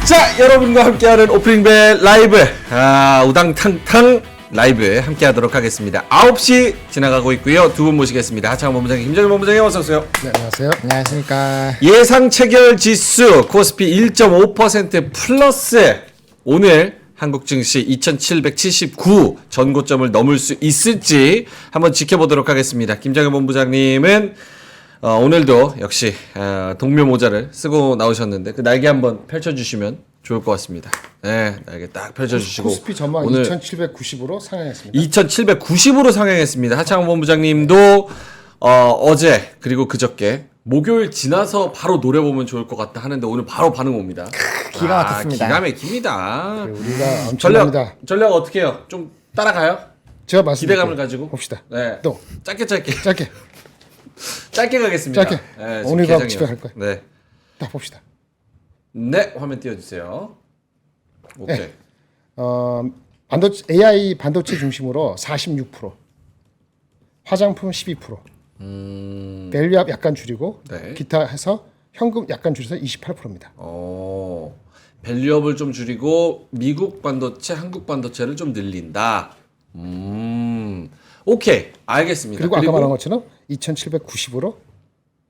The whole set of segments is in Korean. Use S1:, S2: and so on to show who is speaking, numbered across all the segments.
S1: 자, 여러분과 함께하는 오프닝벨 라이브, 우당탕탕 라이브 함께하도록 하겠습니다. 9시 지나가고 있고요. 두 분 모시겠습니다. 하창원 본부장님, 김정일 본부장님 어서 오세요.
S2: 네, 안녕하세요.
S3: 안녕하십니까.
S1: 예상 체결 지수 코스피 1.5% 플러스. 오늘 한국 증시 2779 전고점을 넘을 수 있을지 한번 지켜보도록 하겠습니다. 김정일 본부장님은 오늘도 역시 동묘 모자를 쓰고 나오셨는데 그 날개 한번 펼쳐주시면 좋을 것 같습니다. 네, 날개 딱 펼쳐주시고
S2: 코스피 전망
S1: 오늘
S2: 2790으로 상향했습니다.
S1: 2790으로 상향했습니다. 하창원 본부장님도 어제 그리고 그저께 목요일 지나서 바로 노려보면 좋을 것 같다 하는데 오늘 바로 반응 옵니다.
S3: 기가 막혔습니다.
S1: 기가 막힙니다.
S2: 우리가 엄청납니다.
S1: 전략 어떻게 해요? 좀 따라가요?
S2: 제가 말씀드릴게요.
S1: 기대감을 가지고
S2: 봅시다.
S1: 네.
S2: 또
S1: 짧게
S2: 짧게
S1: 가겠습니다.
S2: 짧게.
S1: 네,
S2: 오늘 밤
S1: 개장이요.
S2: 집에 갈 거예요.
S1: 네.
S2: 딱 봅시다.
S1: 네, 화면 띄워주세요. 오케이.
S2: 네. AI 반도체 중심으로 46%, 화장품 12%, 밸류업 약간 줄이고
S1: 네.
S2: 기타 해서 현금 약간 줄여서 28%입니다.
S1: 밸류업을 좀 줄이고 미국 반도체, 한국 반도체를 좀 늘린다. 오케이, 알겠습니다.
S2: 그리고 아까 말한 것처럼 2790으로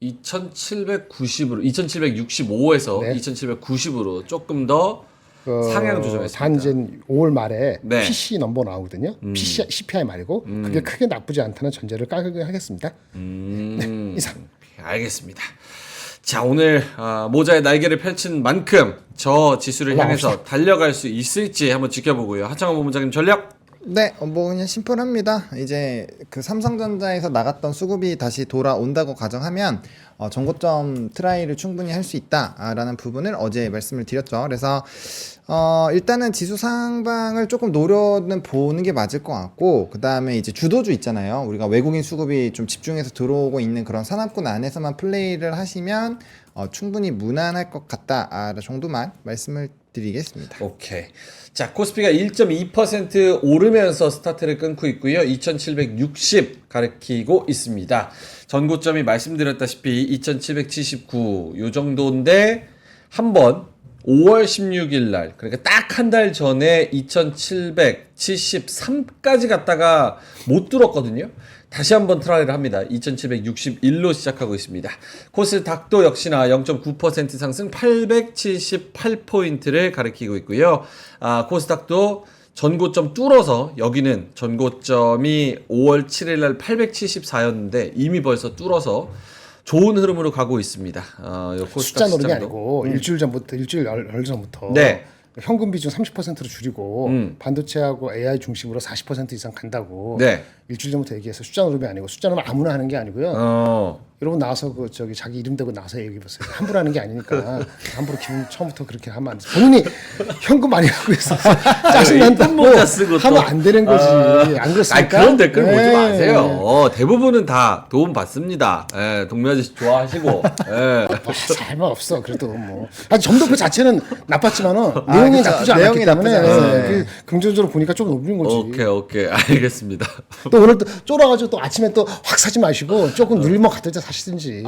S1: 2790으로 2765에서
S2: 네.
S1: 2790으로 조금 더 상향 조정했습니다.
S2: 단전 5월 말에
S1: 네.
S2: PC 넘버 나오거든요. PC, CPI 말고 그게 크게 나쁘지 않다는 전제를 깔게 하겠습니다. 네, 이상.
S1: 알겠습니다. 자, 오늘 모자의 날개를 펼친 만큼 저 지수를 향해서 달려갈 수 있을지 한번 지켜보고요. 하창원 본부장님 전략.
S3: 네, 뭐 그냥 심플합니다. 이제 그 삼성전자에서 나갔던 수급이 다시 돌아온다고 가정하면 전고점 트라이를 충분히 할 수 있다라는 부분을 어제 말씀을 드렸죠. 그래서 일단은 지수 상방을 조금 노려는 보는 게 맞을 것 같고, 그 다음에 이제 주도주 있잖아요. 우리가 외국인 수급이 좀 집중해서 들어오고 있는 그런 산업군 안에서만 플레이를 하시면 충분히 무난할 것 같다 정도만 말씀을 드리겠습니다.
S1: 오케이. 자, 코스피가 1.2% 오르면서 스타트를 끊고 있고요. 2760 가리키고 있습니다. 전고점이 말씀드렸다시피 2779 요 정도인데 한번 5월 16일 날, 그러니까 딱 한 달 전에 2773까지 갔다가 못 뚫었거든요. 다시 한번 트라이를 합니다. 2761로 시작하고 있습니다. 코스닥도 역시나 0.9% 상승 878포인트를 가리키고 있고요. 코스닥도 전고점 뚫어서, 여기는 전고점이 5월 7일 날 874였는데 이미 벌써 뚫어서 좋은 흐름으로 가고 있습니다.
S2: 숫자 노름이 아니고 일주일 전부터
S1: 네.
S2: 현금 비중 30%로 줄이고 반도체하고 AI 중심으로 40% 이상 간다고
S1: 네.
S2: 일주일 전부터 얘기해서 숫자 노름이 아니고 숫자 노름 아무나 하는 게 아니고요. 여러분 나와서 자기 이름 대고 나와서 얘기해 보세요. 함부로 하는 게 아니니까 함부로 기분 처음부터 그렇게 하면 안 돼. 본인이 현금 많이 하고 있어 짜증난다고
S1: 모자 쓰고
S2: 하면 안 되는 거지. 안 그렇습니까?
S1: 그런 댓글 보지
S2: 네.
S1: 마세요. 대부분은 다 도움 받습니다. 동묘 아저씨 좋아하시고.
S2: 잘만 없어. 그래도 뭐 점도 그 자체는 나빴지만은 내용이
S3: 그쵸.
S2: 나쁘지 않았기
S3: 내용이 나쁘지
S2: 때문에
S3: 않았어요.
S2: 그 긍정적으로 보니까 좀 높은 거지.
S1: 오케이. 알겠습니다.
S2: 또 오늘 또 쫄아가지고 또 아침에 또 확 사지 마시고 조금 누릴만 갔다 때 사시든지.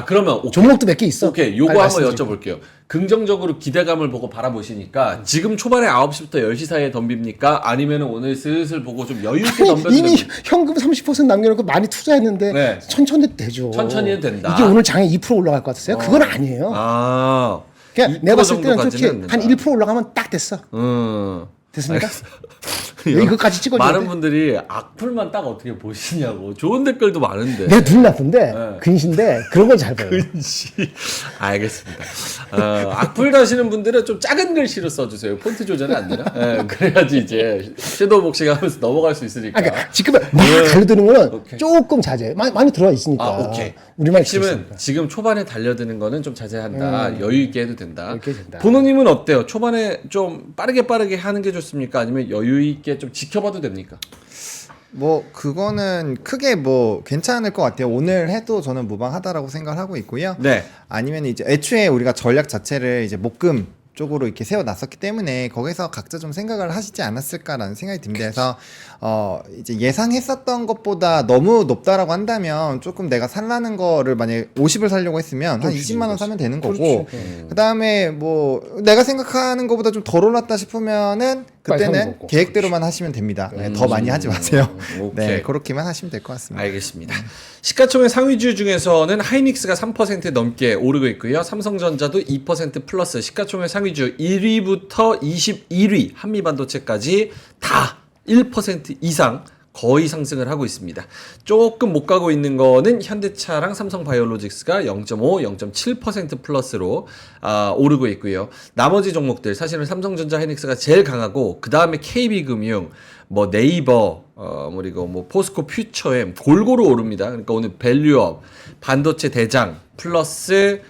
S1: 그러면 오케이.
S2: 종목도 몇 개 있어.
S1: 오케이, 요거
S2: 빨리
S1: 한번
S2: 말씀드리고.
S1: 여쭤볼게요. 긍정적으로 기대감을 보고 바라보시니까 지금 초반에 9시부터 10시 사이에 덤빕니까? 아니면 오늘 슬슬 보고 좀 여유 있게 덤벼도
S2: 이미
S1: 됩니까?
S2: 현금 30% 남겨놓고 많이 투자했는데
S1: 네.
S2: 천천히 해도 되죠.
S1: 천천히 해도 된다.
S2: 이게 오늘 장에 2% 올라갈 것 같으세요? 그건 아니에요. 그냥
S1: 2%
S2: 내가 봤을 때는
S1: 정도까지는
S2: 솔직히 한 1% 올라가면 딱 됐어. 됐습니까? 이거까지 찍어줘야
S1: 많은
S2: 돼?
S1: 분들이 악플만 딱 어떻게 보시냐고. 좋은 댓글도 많은데.
S2: 내 눈이 나쁜데 근신데 그런 건 잘 봐요.
S1: 글씨. 알겠습니다. 악플 다시는 분들은 좀 작은 글씨로 써주세요. 폰트 조절이 안 되나? 그래야지 이제 섀도우 복싱 하면서 넘어갈 수 있으니까.
S2: 그러니까 지금 막 달려드는 거는 조금 자제. 많이 들어와 있으니까.
S1: 오케이.
S2: 우리만
S1: 핵심은 지금 초반에 달려드는 거는 좀 자제한다. 여유 있게 해도 된다.
S2: 여유 있게 된다.
S1: 본호님은 어때요? 초반에 좀 빠르게 하는 게 좋습니까? 아니면 여유 있게 좀 지켜봐도 됩니까?
S3: 뭐 그거는 크게 뭐 괜찮을 것 같아요. 오늘 해도 저는 무방하다라고 생각을 하고 있고요.
S1: 네.
S3: 아니면 이제 애초에 우리가 전략 자체를 이제 목금 쪽으로 이렇게 세워놨었기 때문에 거기서 각자 좀 생각을 하시지 않았을까라는 생각이 듭니다. 그래서 이제 예상했었던 것보다 너무 높다라고 한다면 조금 내가 살라는 거를 만약에 50을 살려고 했으면 한 20만 원 사면 되는 거고 그다음에 뭐 내가 생각하는 것보다 좀 덜 올랐다 싶으면은 그때는 계획대로만 하시면 됩니다. 네, 더 많이 하지 마세요. 네, 그렇게만 하시면 될 것 같습니다.
S1: 알겠습니다. 시가총액 상위주 중에서는 하이닉스가 3% 넘게 오르고 있고요. 삼성전자도 2% 플러스 시가총액 상위주 1위부터 21위 한미반도체까지 다 1% 이상 거의 상승을 하고 있습니다. 조금 못 가고 있는 거는 현대차랑 삼성바이오로직스가 0.5, 0.7% 플러스로 오르고 있고요. 나머지 종목들 사실은 삼성전자, 하이닉스가 제일 강하고 그 다음에 KB금융, 뭐 네이버, 그리고 뭐 포스코 퓨처엠 골고루 오릅니다. 그러니까 오늘 밸류업, 반도체 대장 플러스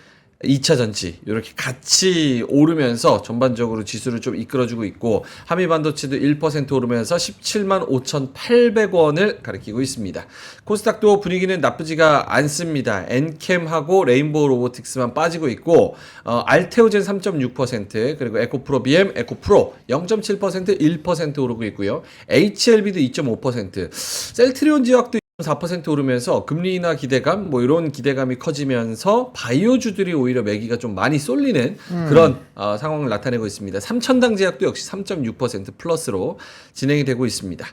S1: 2차 전지 이렇게 같이 오르면서 전반적으로 지수를 좀 이끌어주고 있고 한미반도체도 1% 오르면서 17만 5,800원을 가리키고 있습니다. 코스닥도 분위기는 나쁘지가 않습니다. 엔캠하고 레인보우 로보틱스만 빠지고 있고 알테오젠 3.6% 그리고 에코프로 BM, 에코프로 0.7% 1% 오르고 있고요. HLB도 2.5% 셀트리온 지역도 4% 오르면서 금리 인하 기대감 뭐 이런 기대감이 커지면서 바이오주들이 오히려 매기가 좀 많이 쏠리는 그런 상황을 나타내고 있습니다. 삼천당 제약도 역시 3.6% 플러스로 진행이 되고 있습니다.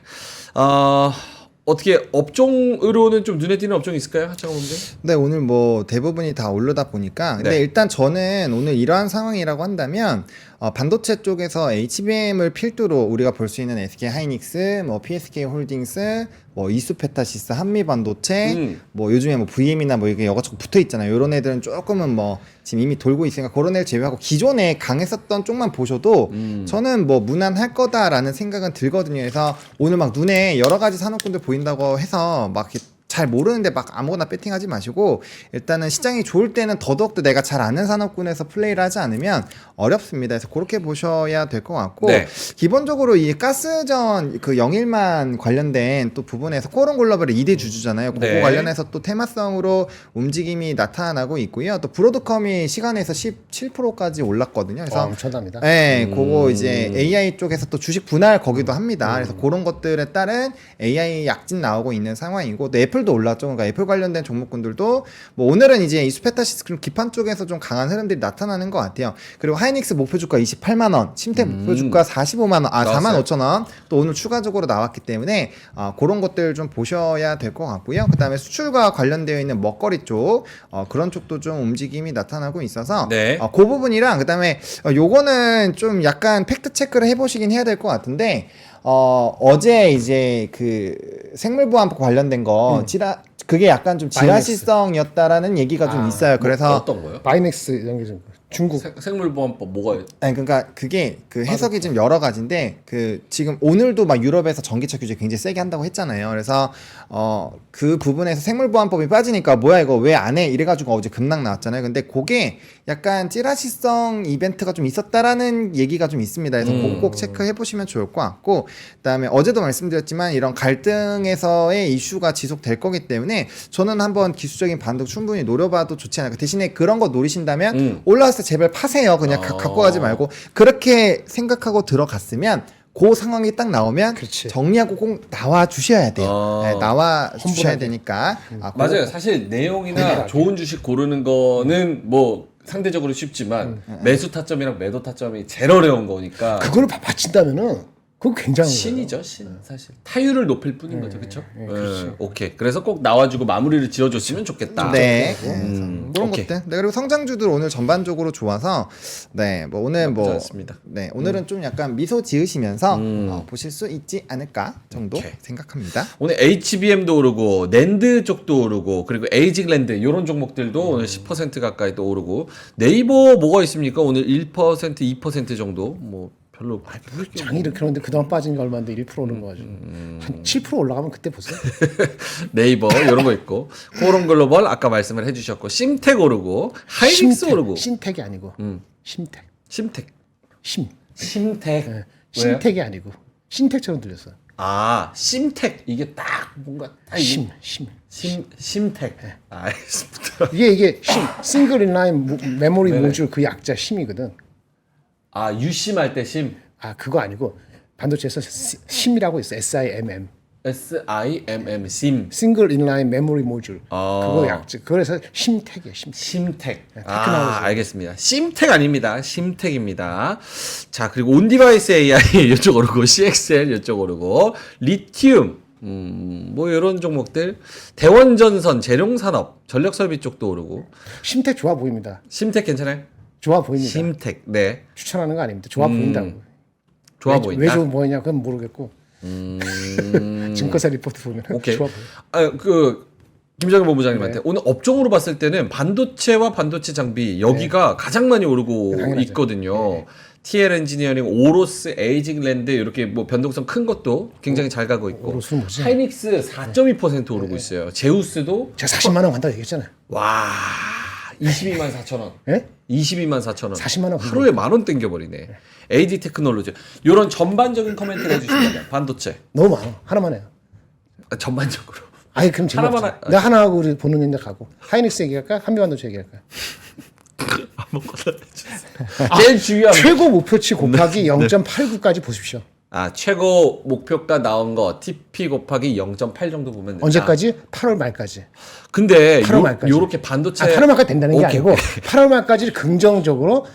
S1: 어떻게 업종으로는 좀 눈에 띄는 업종이 있을까요? 하창호 본부장?
S3: 네, 오늘 뭐 대부분이 다 오르다 보니까 근데
S1: 네.
S3: 일단 저는 오늘 이러한 상황이라고 한다면 반도체 쪽에서 HBM을 필두로 우리가 볼 수 있는 SK 하이닉스, 뭐 PSK 홀딩스, 뭐 이수페타시스, 한미반도체, 뭐 요즘에 뭐 VM이나 뭐 이게 여가저거 붙어 있잖아요. 이런 애들은 조금은 뭐 지금 이미 돌고 있으니까 그런 애를 제외하고 기존에 강했었던 쪽만 보셔도 저는 뭐 무난할 거다라는 생각은 들거든요. 그래서 오늘 막 눈에 여러 가지 산업군들 보인다고 해서 막 이렇게 잘 모르는데 막 아무거나 배팅하지 마시고 일단은 시장이 좋을 때는 더더욱더 내가 잘 아는 산업군에서 플레이를 하지 않으면 어렵습니다. 그래서 그렇게 보셔야 될 것 같고
S1: 네.
S3: 기본적으로 이 가스전 그 영일만 관련된 또 부분에서 코론 글로벌의 2대 주주잖아요. 그거
S1: 네.
S3: 관련해서 또 테마성으로 움직임이 나타나고 있고요. 또 브로드컴이 시간에서 17%까지 올랐거든요. 그래서
S2: 엄청납니다.
S3: 네, 그거 이제 AI 쪽에서 또 주식 분할 거기도 합니다. 그래서 그런 것들에 따른 AI 약진 나오고 있는 상황이고, 또 애플도 올랐죠. 그러니까 애플 관련된 종목군들도 뭐 오늘은 이제 이수페타시스 기판 쪽에서 좀 강한 흐름들이 나타나는 것 같아요. 그리고 하이닉스 목표 주가 28만 원, 심텍 목표 주가 45만 원, 4만 5천 원, 또 오늘 추가적으로 나왔기 때문에 그런 것들 좀 보셔야 될 것 같고요. 그다음에 수출과 관련되어 있는 먹거리 쪽 그런 쪽도 좀 움직임이 나타나고 있어서
S1: 네.
S3: 그 부분이랑 그다음에 요거는 좀 약간 팩트 체크를 해보시긴 해야 될 것 같은데 어제 이제 그 생물보안법 관련된 거 그게 약간 좀 지라시성이었다라는 얘기가 좀 있어요. 그래서
S1: 어떤 거요?
S2: 바이넥스 연계 좀 중국
S1: 생물보안법 뭐가
S3: 아니 그러니까 그게 그 해석이 좀 여러 가지인데 그 지금 오늘도 막 유럽에서 전기차 규제 굉장히 세게 한다고 했잖아요. 그래서 그 부분에서 생물보안법이 빠지니까 뭐야 이거 왜 안 해? 이래가지고 어제 급락 나왔잖아요. 근데 그게 약간 찌라시성 이벤트가 좀 있었다라는 얘기가 좀 있습니다. 그래서 그거 꼭 체크해 보시면 좋을 것 같고, 그다음에 어제도 말씀드렸지만 이런 갈등에서의 이슈가 지속될 거기 때문에 저는 한번 기술적인 반등 충분히 노려봐도 좋지 않을까. 대신에 그런 거 노리신다면 올라왔을 때 제발 파세요. 그냥 갖고 가지 말고. 그렇게 생각하고 들어갔으면 그 상황이 딱 나오면
S2: 그렇지.
S3: 정리하고 꼭 나와 주셔야 돼요. 네, 나와 주셔야 되니까.
S1: 맞아요. 사실 내용이나 좋은 주식 고르는 거는 뭐 상대적으로 쉽지만 매수 타점이랑 매도 타점이 제일 어려운 거니까
S2: 그걸 맞춘다면은 그거 굉장한 거예요.
S1: 신이죠, 신. 사실 타율을 높일 뿐인 거죠, 그렇죠?
S2: 그렇지.
S1: 오케이. 그래서 꼭 나와주고 마무리를 지어줬으면 좋겠다.
S3: 네. 그런
S1: 오케이.
S3: 것들. 네, 그리고 성장주들 오늘 전반적으로 좋아서 네, 뭐 오늘
S1: 나쁘지
S3: 뭐
S1: 않습니다.
S3: 네, 오늘은 좀 약간 미소 지으시면서 보실 수 있지 않을까 정도
S1: 오케이.
S3: 생각합니다.
S1: 오늘 HBM도 오르고 낸드 쪽도 오르고 그리고 에이징랜드 이런 종목들도 오늘 10% 가까이 또 오르고 네이버 뭐가 있습니까? 오늘 1% 2% 정도 뭐 별로
S2: 장이 이렇게 오는데 그동안 빠진 게 얼마인데 1% 오는 거 가지고 한 7% 올라가면 그때 보세요.
S1: 네이버 이런 거 있고 코론 글로벌 아까 말씀을 해주셨고 심텍 오르고 하이닉스 오르고
S2: 신텍이 아니고 심텍.
S1: 심텍
S2: 심.
S1: 심텍
S2: 네.
S1: 왜요?
S2: 신텍이 아니고 신텍처럼 들렸어요.
S1: 아 심텍 이게 딱 뭔가 딱 이게 심텍 알겠습니다.
S2: 이게 싱글 인라인 메모리 모듈 그 약자 심이거든.
S1: 아, 유심할 때 심.
S2: 아 그거 아니고 반도체에서 심이라고 있어. SIMM.
S1: SIMM 심.
S2: 싱글 인라인 메모리 모듈.
S1: 아.
S2: 그거 약자. 그래서 심택이에요. 심택.
S1: 심택.
S2: 네,
S1: 아,
S2: 테크놀로지.
S1: 알겠습니다. 심택 아닙니다. 심택입니다. 자, 그리고 온디바이스 AI 이쪽 오르고, CXL 이쪽 오르고, 리튬, 뭐 이런 종목들, 대원전선, 재룡산업, 전력설비 쪽도 오르고,
S2: 심택 좋아 보입니다.
S1: 심택 괜찮아요?
S2: 좋아 보입니다.
S1: 심택, 네,
S2: 추천하는 거 아닙니다. 좋아 보인다고.
S1: 좋아
S2: 왜,
S1: 보인다.
S2: 왜 좋아 보이냐 그건 모르겠고. 증권사 리포트 보면
S1: 오케이.
S2: 좋아 보여.
S1: 아, 김정일 본부장님한테 오늘 업종으로 봤을 때는 반도체와 반도체 장비 여기가 가장 많이 오르고
S2: 당연하죠.
S1: 있거든요. TL 엔지니어링, 오로스, 에이징랜드 이렇게 뭐 변동성 큰 것도 굉장히 잘 가고 있고.
S2: 오로스는 뭐지?
S1: 하이닉스 4.2% 오르고 있어요. 제우스도
S2: 제가 40만 원 간다고 얘기했잖아요.
S1: 와 22만 4천 원.
S2: 예?
S1: 22만 4천 원.
S2: 40만 원
S1: 하루에 만 원 땡겨버리네. AD 테크놀로지. 이런 전반적인 코멘트를 해주시면 반도체.
S2: 너무 많아. 하나만 해요.
S1: 아, 전반적으로.
S2: 아니 그럼
S1: 하나만
S2: 재미없어. 내가 하나 하고 우리 보는 인데 가고. 하이닉스 얘기할까? 한미반도체 얘기할까?
S1: 아무거나 해주세요. 제일 중요한
S2: 최고 목표치 곱하기 0.89까지 보십시오.
S1: 아 최고 목표가 나온 거 TP 곱하기 0.8 정도 보면 된다.
S2: 언제까지? 8월 말까지.
S1: 근데
S2: 8월 말까지.
S1: 요렇게 반도체
S2: 8월 말까지 된다는 게
S1: 오케이,
S2: 아니고
S1: 오케이.
S2: 8월 말까지 긍정적으로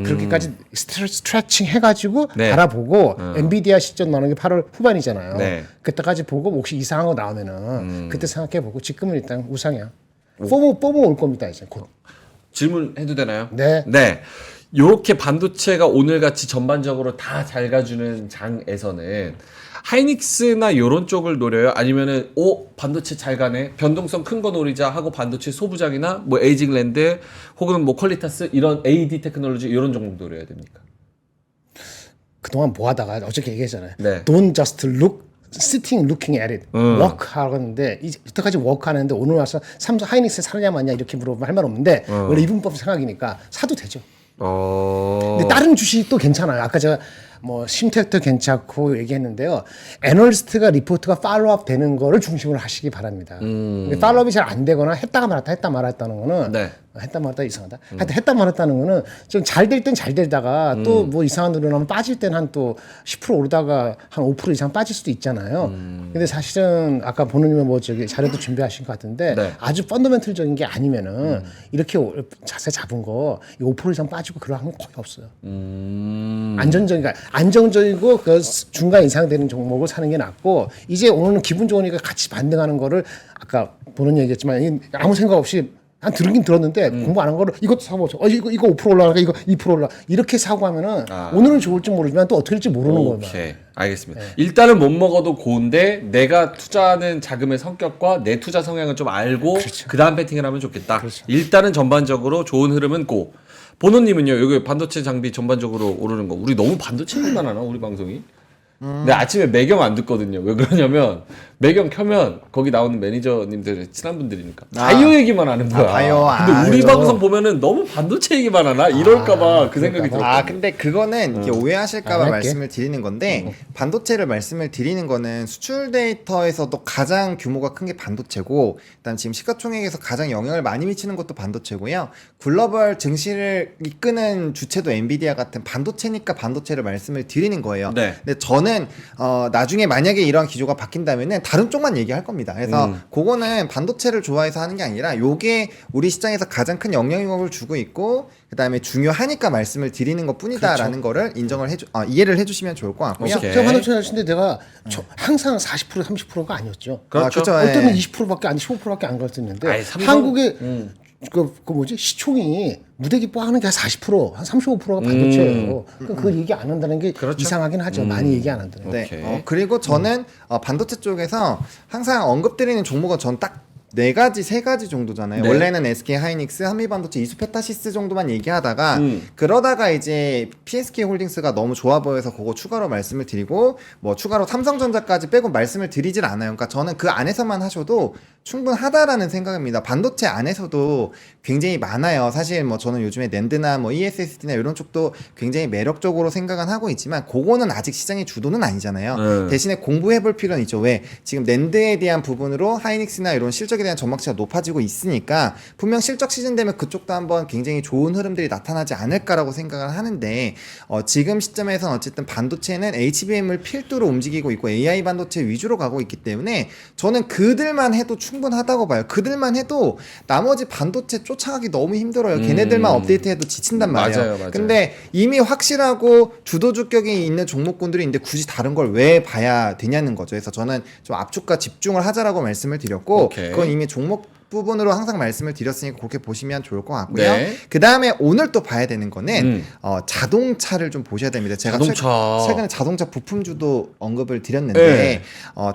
S2: 그렇게까지 스트레칭 해가지고
S1: 네.
S2: 바라보고 엔비디아 시점 나오는 게 8월 후반이잖아요.
S1: 네.
S2: 그때까지 보고 혹시 이상한 거 나오면은 그때 생각해보고 지금은 일단 우상이야. 뽀모 올 겁니다 이제 곧.
S1: 질문해도 되나요?
S2: 네.
S1: 네. 요렇게 반도체가 오늘같이 전반적으로 다 잘 가주는 장에서는 하이닉스나 요런 쪽을 노려요? 아니면은 반도체 잘 가네? 변동성 큰 거 노리자 하고 반도체 소부장이나 뭐 에이징랜드 혹은 뭐 퀄리타스 이런 AD 테크놀로지 이런 종목 노려야 됩니까?
S2: 그동안 뭐 하다가 어저께 얘기했잖아요.
S1: 네.
S2: Don't just look, sitting looking at it. work 하는데 이때까지 work 하는데 오늘 와서 삼성 하이닉스 사느냐 마냐 이렇게 물어보면 할 말 없는데 원래 이분법 생각이니까 사도 되죠. 근데 다른 주식도 괜찮아요. 아까 제가 뭐 심텍도 괜찮고 얘기했는데요. 애널리스트가 리포트가 팔로우업 되는 거를 중심으로 하시기 바랍니다. 근데 팔로우업이 잘 안 되거나 했다가 말았다 했다 말았다는 거는
S1: 네.
S2: 했다 말았다 이상하다. 하여튼 했다 말았다는 거는 좀 잘 될 땐 잘 되다가 또 뭐 이상한 노래 나면 빠질 때는 한 또 10% 오르다가 한 5% 이상 빠질 수도 있잖아요. 근데 사실은 아까 보느님은 뭐 저기 자료도 준비하신 것 같은데
S1: 네.
S2: 아주 펀더멘털적인 게 아니면은 이렇게 자세 잡은 거 5% 이상 빠지고 그럴 확률 거의 없어요. 안정적이고 그 중간 이상 되는 종목을 사는 게 낫고 이제 오늘은 기분 좋으니까 같이 반등하는 거를 아까 보는 얘기했지만 아무 생각 없이 한 들긴 들었는데 공부 안 한 거를 이것도 사보죠. 이거 5% 올라가니까 이거 2% 올라 이렇게 사고 하면은 오늘은 좋을지 모르지만 또 어떻게 될지 모르는 거예요.
S1: 오케이. 알겠습니다. 일단은 못 먹어도 고운데 내가 투자하는 자금의 성격과 내 투자 성향을 좀 알고 그 다음 배팅을 하면 좋겠다. 일단은 전반적으로 좋은 흐름은 고. 보노님은요, 여기 반도체 장비 전반적으로 오르는 거. 우리 너무 반도체 얘기만 하나, 우리 방송이? 근데 아침에 매경 안 듣거든요. 왜 그러냐면, 매경 켜면 거기 나오는 매니저님들 친한 분들이니까. 바이오 얘기만 하는 거야.
S3: 바이오,
S1: 근데 우리
S2: 그죠.
S1: 방송 보면은 너무 반도체 얘기만 하나? 이럴까봐 그 생각이 들었거든요.
S3: 아 근데 그거는 이렇게 오해하실까봐
S2: 할게.
S3: 말씀을 드리는 건데 반도체를 말씀을 드리는 거는 수출 데이터에서도 가장 규모가 큰 게 반도체고 일단 지금 시가총액에서 가장 영향을 많이 미치는 것도 반도체고요. 글로벌 증시를 이끄는 주체도 엔비디아 같은 반도체니까 반도체를 말씀을 드리는 거예요.
S1: 네.
S3: 근데 저는 나중에 만약에 이러한 기조가 바뀐다면은 다른 쪽만 얘기할 겁니다. 그래서 그거는 반도체를 좋아해서 하는 게 아니라 요게 우리 시장에서 가장 큰 영향력을 주고 있고 그다음에 중요하니까 말씀을 드리는 것뿐이다라는 거를 이해를 해주시면 좋을 것 같고요.
S1: 오케이.
S2: 제가 반도체 하시는데 내가 항상 40% 30%가 아니었죠.
S1: 그렇죠.
S3: 그렇죠.
S2: 어떤 때는
S3: 예.
S2: 20%밖에 안 돼, 15%밖에 안 갔었는데
S1: 아이, 삼성-
S2: 한국의 그 뭐지 시총이 무대기 하는 게 한 40%, 한 35%가 반도체예요. 그러니까 그걸 얘기 안 한다는 게 이상하긴 하죠. 많이 얘기 안 한다는. 게.
S3: 네.
S1: 오케이.
S3: 그리고 저는 반도체 쪽에서 항상 언급드리는 종목은 전 딱 네 가지, 세 가지 정도잖아요.
S1: 네.
S3: 원래는 SK 하이닉스, 한미반도체, 이수페타시스 정도만 얘기하다가 그러다가 이제 PSK 홀딩스가 너무 좋아 보여서 그거 추가로 말씀을 드리고 뭐 추가로 삼성전자까지 빼고 말씀을 드리질 않아요. 그러니까 저는 그 안에서만 하셔도 충분하다라는 생각입니다. 반도체 안에서도 굉장히 많아요. 사실 뭐 저는 요즘에 낸드나 뭐 ESSD나 이런 쪽도 굉장히 매력적으로 생각은 하고 있지만 그거는 아직 시장의 주도는 아니잖아요. 대신에 공부해볼 필요는 있죠. 왜? 지금 낸드에 대한 부분으로 하이닉스나 이런 실적 실적에 대한 전망치가 높아지고 있으니까 분명 실적 시즌 되면 그쪽도 한번 굉장히 좋은 흐름들이 나타나지 않을까라고 생각을 하는데 지금 시점에서는 어쨌든 반도체는 HBM을 필두로 움직이고 있고 AI 반도체 위주로 가고 있기 때문에 저는 그들만 해도 충분하다고 봐요. 그들만 해도 나머지 반도체 쫓아가기 너무 힘들어요. 걔네들만 업데이트해도 지친단 말이에요.
S1: 맞아요.
S3: 근데 이미 확실하고 주도주격이 있는 종목군들이 있는데 굳이 다른 걸 왜 봐야 되냐는 거죠. 그래서 저는 좀 압축과 집중을 하자라고 말씀을 드렸고
S1: 오케이.
S3: 그건 이미 종목 부분으로 항상 말씀을 드렸으니까 그렇게 보시면 좋을 것 같고요.
S1: 네.
S3: 그 다음에 오늘 또 봐야 되는 거는 자동차를 좀 보셔야 됩니다. 제가
S1: 자동차.
S3: 최근에 자동차 부품주도 언급을 드렸는데
S1: 네.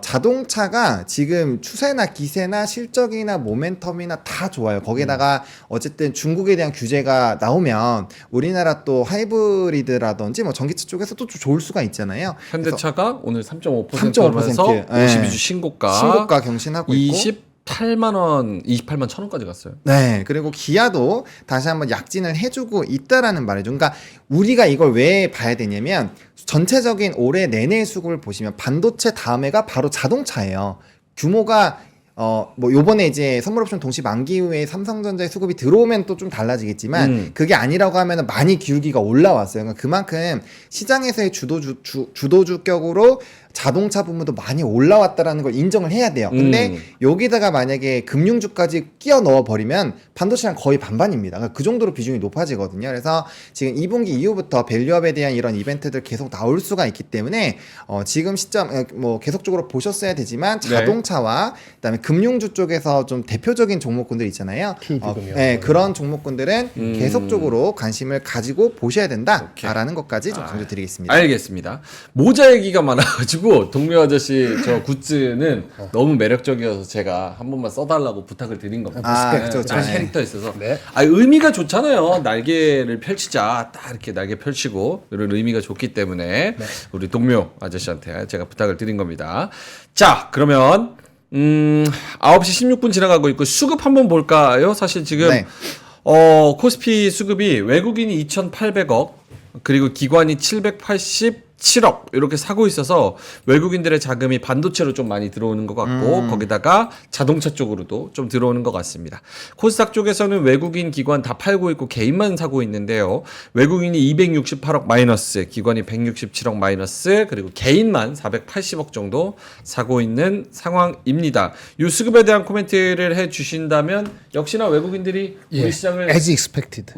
S3: 자동차가 지금 추세나 기세나 실적이나 모멘텀이나 다 좋아요. 거기다가 어쨌든 중국에 대한 규제가 나오면 우리나라 또 하이브리드라든지 뭐 전기차 쪽에서도 좀 좋을 수가 있잖아요.
S1: 현대차가 오늘 3.5%
S3: 3.5%
S1: 하면서 52주 신고가
S3: 경신하고 있고
S1: 28만 원, 28만 1,000원까지 갔어요.
S3: 네, 그리고 기아도 다시 한번 약진을 해주고 있다라는 말이죠. 그러니까 우리가 이걸 왜 봐야 되냐면 전체적인 올해 내내 수급을 보시면 반도체 다음에가 바로 자동차예요. 규모가 뭐 요번에 이제 선물옵션 동시 만기 후에 삼성전자의 수급이 들어오면 또 좀 달라지겠지만 그게 아니라고 하면은 많이 기울기가 올라왔어요. 그러니까 그만큼 시장에서의 주도주격으로 자동차 부분도 많이 올라왔다라는 걸 인정을 해야 돼요. 근데 여기다가 만약에 금융주까지 끼워 넣어 버리면 반도체랑 거의 반반입니다. 그러니까 그 정도로 비중이 높아지거든요. 그래서 지금 2분기 이후부터 밸류업에 대한 이런 이벤트들 계속 나올 수가 있기 때문에 지금 시점 뭐 계속적으로 보셨어야 되지만 자동차와 그다음에 금융주 쪽에서 좀 대표적인 종목군들 있잖아요. 네, 그런 종목군들은 계속적으로 관심을 가지고 보셔야 된다라는 것까지 좀 강조드리겠습니다.
S1: 알겠습니다. 모자 얘기가 많아가지고 동료 아저씨 저 굿즈는 너무 매력적이어서 제가 한 번만 써달라고 부탁을 드린 겁니다.
S3: 그렇죠.
S1: 그 캐릭터 있어서.
S2: 네.
S1: 의미가 좋잖아요. 날개를 펼치자. 딱 이렇게 날개 펼치고 이런 의미가 좋기 때문에 우리 동료 아저씨한테 제가 부탁을 드린 겁니다. 자, 그러면 9시 16분 지나가고 있고 수급 한번 볼까요? 사실 지금 코스피 수급이 외국인이 2,800억 그리고 기관이 787억 이렇게 사고 있어서 외국인들의 자금이 반도체로 좀 많이 들어오는 것 같고 거기다가 자동차 쪽으로도 좀 들어오는 것 같습니다. 코스닥 쪽에서는 외국인 기관 다 팔고 있고 개인만 사고 있는데요. 외국인이 268억 마이너스, 기관이 167억 마이너스, 그리고 개인만 480억 정도 사고 있는 상황입니다. 이 수급에 대한 코멘트를 해주신다면 역시나 외국인들이 우리 시장을
S2: as expected.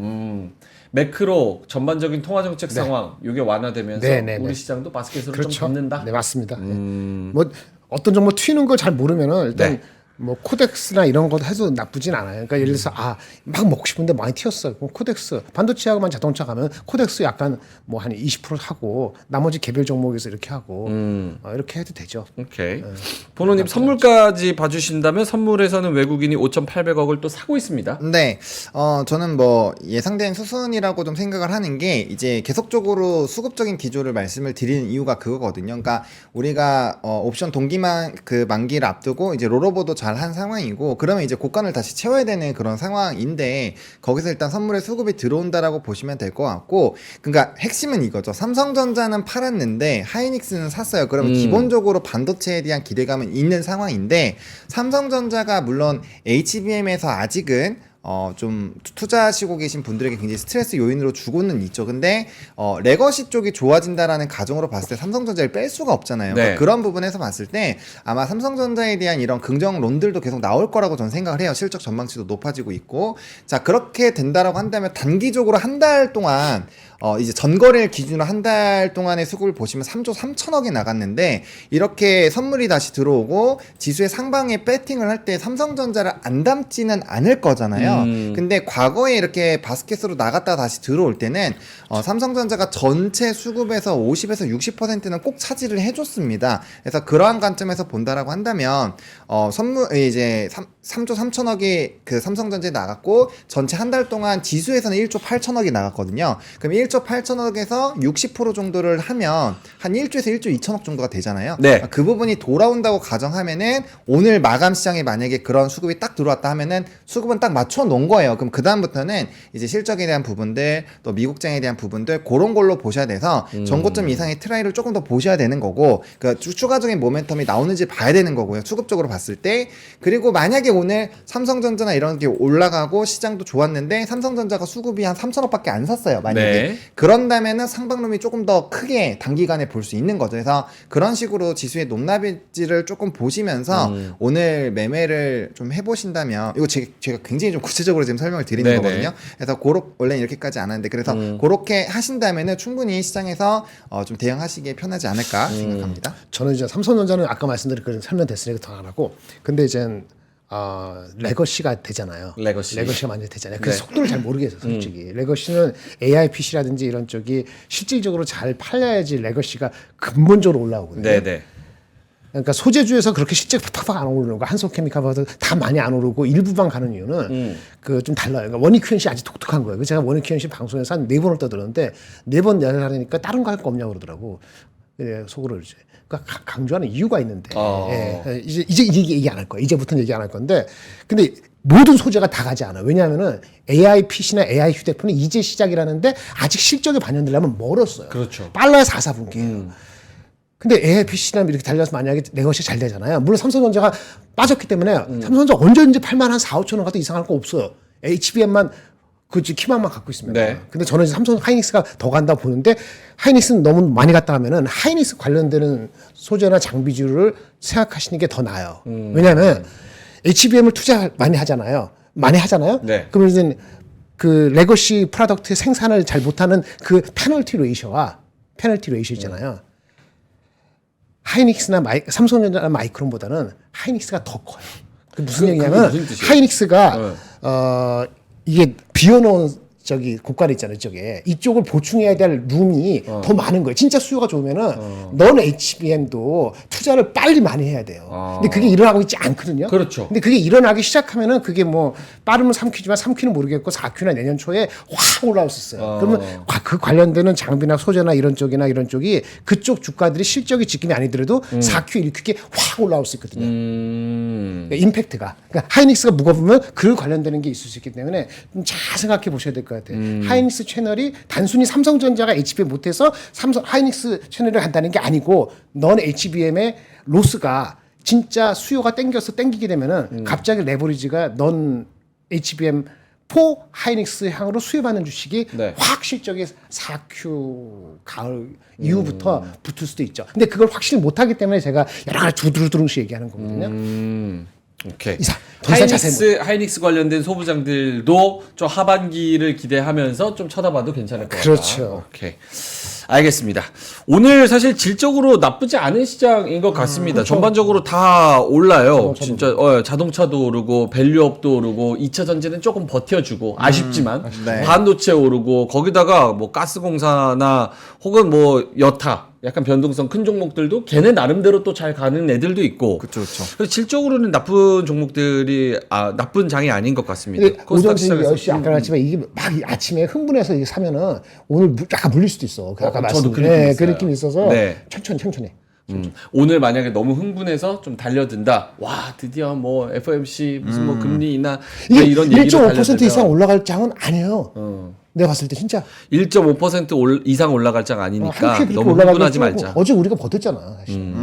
S1: 매크로 전반적인 통화 정책 상황 이게 완화되면서 우리 시장도 바스켓으로 좀 붙는다.
S2: 네, 맞습니다. 뭐 어떤 정보 튀는 걸 잘 모르면은 일단 뭐 코덱스나 이런 거 해도 나쁘진 않아요. 그러니까 예를 들어서 막 먹고 싶은데 많이 튀었어. 그럼 코덱스 반도체하고만 자동차 가면 코덱스 약간 뭐 한 20% 하고 나머지 개별 종목에서 이렇게 하고 이렇게 해도 되죠.
S1: 오케이. 보노님 선물까지 봐주신다면 선물에서는 외국인이 5,800억을 또 사고 있습니다.
S3: 네, 저는 뭐 예상된 수순이라고 좀 생각을 하는 게 이제 계속적으로 수급적인 기조를 말씀을 드리는 이유가 그거거든요. 그러니까 우리가 옵션 동기만 그 만기를 앞두고 이제 롤오버도 잘 한 상황이고 그러면 이제 고간을 다시 채워야 되는 그런 상황인데 거기서 일단 선물의 수급이 들어온다라고 보시면 될 것 같고 그러니까 핵심은 이거죠. 삼성전자는 팔았는데 하이닉스는 샀어요. 그러면 기본적으로 반도체에 대한 기대감은 있는 상황인데 삼성전자가 물론 HBM에서 아직은 좀 투자하시고 계신 분들에게 굉장히 스트레스 요인으로 주고는 있죠. 근데 레거시 쪽이 좋아진다라는 가정으로 봤을 때 삼성전자를 뺄 수가 없잖아요. 그러니까 그런 부분에서 봤을 때 아마 삼성전자에 대한 이런 긍정론들도 계속 나올 거라고 저는 생각을 해요. 실적 전망치도 높아지고 있고 자 그렇게 된다라고 한다면 단기적으로 한 달 동안 이제 전거래를 기준으로 한 달 동안의 수급을 보시면 3조 3천억이 나갔는데 이렇게 선물이 다시 들어오고 지수의 상방에 배팅을 할 때 삼성전자를 안 담지는 않을 거잖아요. 근데 과거에 이렇게 바스켓으로 나갔다가 다시 들어올 때는 삼성전자가 전체 수급에서 50에서 60%는 꼭 차지를 해줬습니다. 그래서 그러한 관점에서 본다라고 한다면 선물 이제 3조 3천억이 그 삼성전자에 나갔고 전체 한 달 동안 지수에서는 1조 8천억이 나갔거든요. 그럼 1조 8천억에서 60% 정도를 하면 한 1조에서 1조 2천억 정도가 되잖아요.
S1: 네.
S3: 그 부분이 돌아온다고 가정하면은 오늘 마감 시장에 만약에 그런 수급이 딱 들어왔다 하면은 수급은 딱 맞춰 놓은 거예요. 그럼 그 다음부터는 이제 실적에 대한 부분들 또 미국장에 대한 부분들 그런 걸로 보셔야 돼서 전고점 이상의 트라이를 조금 더 보셔야 되는 거고 그 추가적인 모멘텀이 나오는지 봐야 되는 거고요. 수급적으로 봤을 때. 그리고 만약에 오늘 삼성전자나 이런 게 올라가고 시장도 좋았는데 삼성전자가 수급이 한 3천억밖에 안 샀어요. 만약에
S1: 네.
S3: 그런다면은 상방룸이 조금 더 크게 단기간에 볼 수 있는 거죠. 그래서 그런 식으로 지수의 높낮이를 조금 보시면서 오늘 매매를 좀 해보신다면 이거 제가 굉장히 좀 구체적으로 지금 설명을 드리는
S1: 네네.
S3: 거거든요. 그래서 원래 이렇게까지 안 하는데 그래서 그렇게 하신다면은 충분히 시장에서 좀 대응하시기에 편하지 않을까 생각합니다.
S2: 저는 이제 삼성전자는 아까 말씀드린 그 설명됐으니까 더 안 하고, 근데 이제 레거시가 되잖아요.
S1: 레거시가
S2: 많이 되잖아요. 그
S1: 네.
S2: 속도를 잘 모르겠어요, 솔직히. 레거시는 AI PC라든지 이런 쪽이 실질적으로 잘 팔려야지 레거시가 근본적으로 올라오거든요.
S1: 네네.
S2: 그러니까 소재주에서 그렇게 실제 팍팍 안 오르는 거, 한솔케미칼보다 다 많이 안 오르고 일부만 가는 이유는 그 좀 달라요. 그러니까 원익큐엔씨 아주 독특한 거예요. 제가 원익큐엔씨 방송에서 한 4번을 떠들었는데 4번 내라니까 다른 거 할 거 없냐고 그러더라고. 예, 속으로 이제. 그러니까 강조하는 이유가 있는데 예, 이제 얘기 안 할 거예요. 이제부터는 얘기 안 할 건데, 근데 모든 소재가 다 가지 않아. 왜냐하면은 AI PC나 AI 휴대폰이 이제 시작이라는데 아직 실적에 반영되려면 멀었어요.
S1: 그렇죠.
S2: 빨라야 4, 4분기예요. 근데 AI PC나 이렇게 달려서 만약에 레거시 잘 되잖아요. 물론 삼성전자가 빠졌기 때문에 삼성전자 언제든지 팔만 한 4, 5천 원 가도 이상할 거 없어요. HBM만 그 키만만 갖고 있으면.
S1: 네.
S2: 근데 저는 이제 삼성 하이닉스가 더 간다 보는데, 하이닉스는 너무 많이 갔다 하면은 하이닉스 관련되는 소재나 장비주를 생각하시는 게 더 나아요. 왜냐하면 HBM을 투자 많이 하잖아요.
S1: 네.
S2: 그러면 이제 그 레거시 프로덕트 생산을 잘 못하는 그 페널티 레이셔 있잖아요. 하이닉스나 삼성전자나 마이크론보다는 하이닉스가 더 커요. 그 무슨 얘기냐면
S1: 무슨 뜻이에요?
S2: 하이닉스가 이게 비워놓은 저기 고가리 있잖아요. 이쪽을 보충해야 될 룸이 더 많은 거예요. 진짜 수요가 좋으면은 넌 HBM도 투자를 빨리 많이 해야 돼요. 근데 그게 일어나고 있지 않거든요.
S1: 그렇죠.
S2: 근데 그게 일어나기 시작하면은 그게 뭐 빠르면 3Q지만 3Q는 모르겠고 4Q나 내년 초에 확 올라올 수 있어요. 그러면 그 관련되는 장비나 소재나 이런 쪽이 그쪽 주가들이 실적이 지금이 아니더라도 4Q, 1Q에 확 올라올 수 있거든요. 그러니까 임팩트가. 그러니까 하이닉스가 무거우면 그 관련되는 게 있을 수 있기 때문에 좀 잘 생각해 보셔야 될 것 같아요. 하이닉스 채널이 단순히 삼성전자가 HBM 못해서 하이닉스 채널을 간다는 게 아니고, 넌 HBM의 로스가 진짜 수요가 땡기게 되면은 갑자기 레버리지가 넌 HBM 4 하이닉스 향으로 수혜받는 주식이
S1: 네.
S2: 확 실적이 4Q 가을 이후부터 붙을 수도 있죠. 근데 그걸 확실히 못하기 때문에 제가 여러 가지 두드러둥씩 얘기하는 거거든요.
S1: 오케이.
S2: 더 이상 자세히
S1: 하이닉스 관련된 소부장들도 좀 하반기를 기대하면서 좀 쳐다봐도 괜찮을 것 같다.
S2: 그렇죠.
S1: 오케이. 알겠습니다. 오늘 사실 질적으로 나쁘지 않은 시장인 것 같습니다.
S2: 그렇죠.
S1: 전반적으로 다 올라요.
S2: 자동차도
S1: 진짜 자동차도 오르고 밸류업도 오르고 2차 전지는 조금 버텨주고 아쉽지만
S3: 네.
S1: 반도체 오르고 거기다가 뭐 가스공사나 혹은 뭐 여타 약간 변동성 큰 종목들도 걔네 나름대로 또 잘 가는 애들도 있고.
S3: 그렇죠.
S1: 그래서 질적으로는 나쁜 종목들이 나쁜 장이 아닌 것 같습니다.
S2: 근데 오전
S1: 코스닥
S2: 10시
S1: 시장에서.
S2: 아까 말했지만 이게 막 아침에 흥분해서 이게 사면은 오늘 약간 물릴 수도 있어. 아까
S1: 저도 그 느낌이
S2: 그
S1: 있어요.
S2: 느낌이 있어서
S1: 네.
S2: 천천히.
S1: 오늘 만약에 너무 흥분해서 좀 달려든다. 와 드디어 뭐 FOMC 무슨 뭐 금리 인하
S2: 이게
S1: 이런 얘기로
S2: 1.5% 이상 올라갈 장은 아니에요. 내가 봤을 때 진짜
S1: 1.5% 이상 올라갈 장 아니니까
S2: 한 큐 그렇게
S1: 너무
S2: 올라가기
S1: 흥분하지
S2: 좀
S1: 말자.
S2: 어제 우리가 버텼잖아. 사실.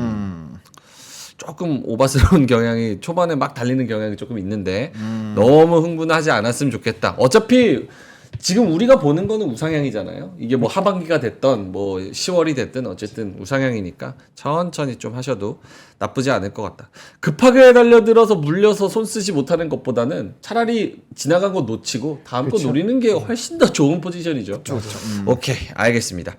S1: 조금 오바스러운 경향이 초반에 막 달리는 경향이 조금 있는데 너무 흥분하지 않았으면 좋겠다. 어차피 지금 우리가 보는 거는 우상향이잖아요. 이게 뭐 하반기가 됐던 뭐 10월이 됐든 어쨌든 우상향이니까 천천히 좀 하셔도 나쁘지 않을 것 같다. 급하게 달려들어서 물려서 손 쓰지 못하는 것보다는 차라리 지나간 거 놓치고 다음 거 노리는 게 훨씬 더 좋은 포지션이죠. 오케이, 알겠습니다.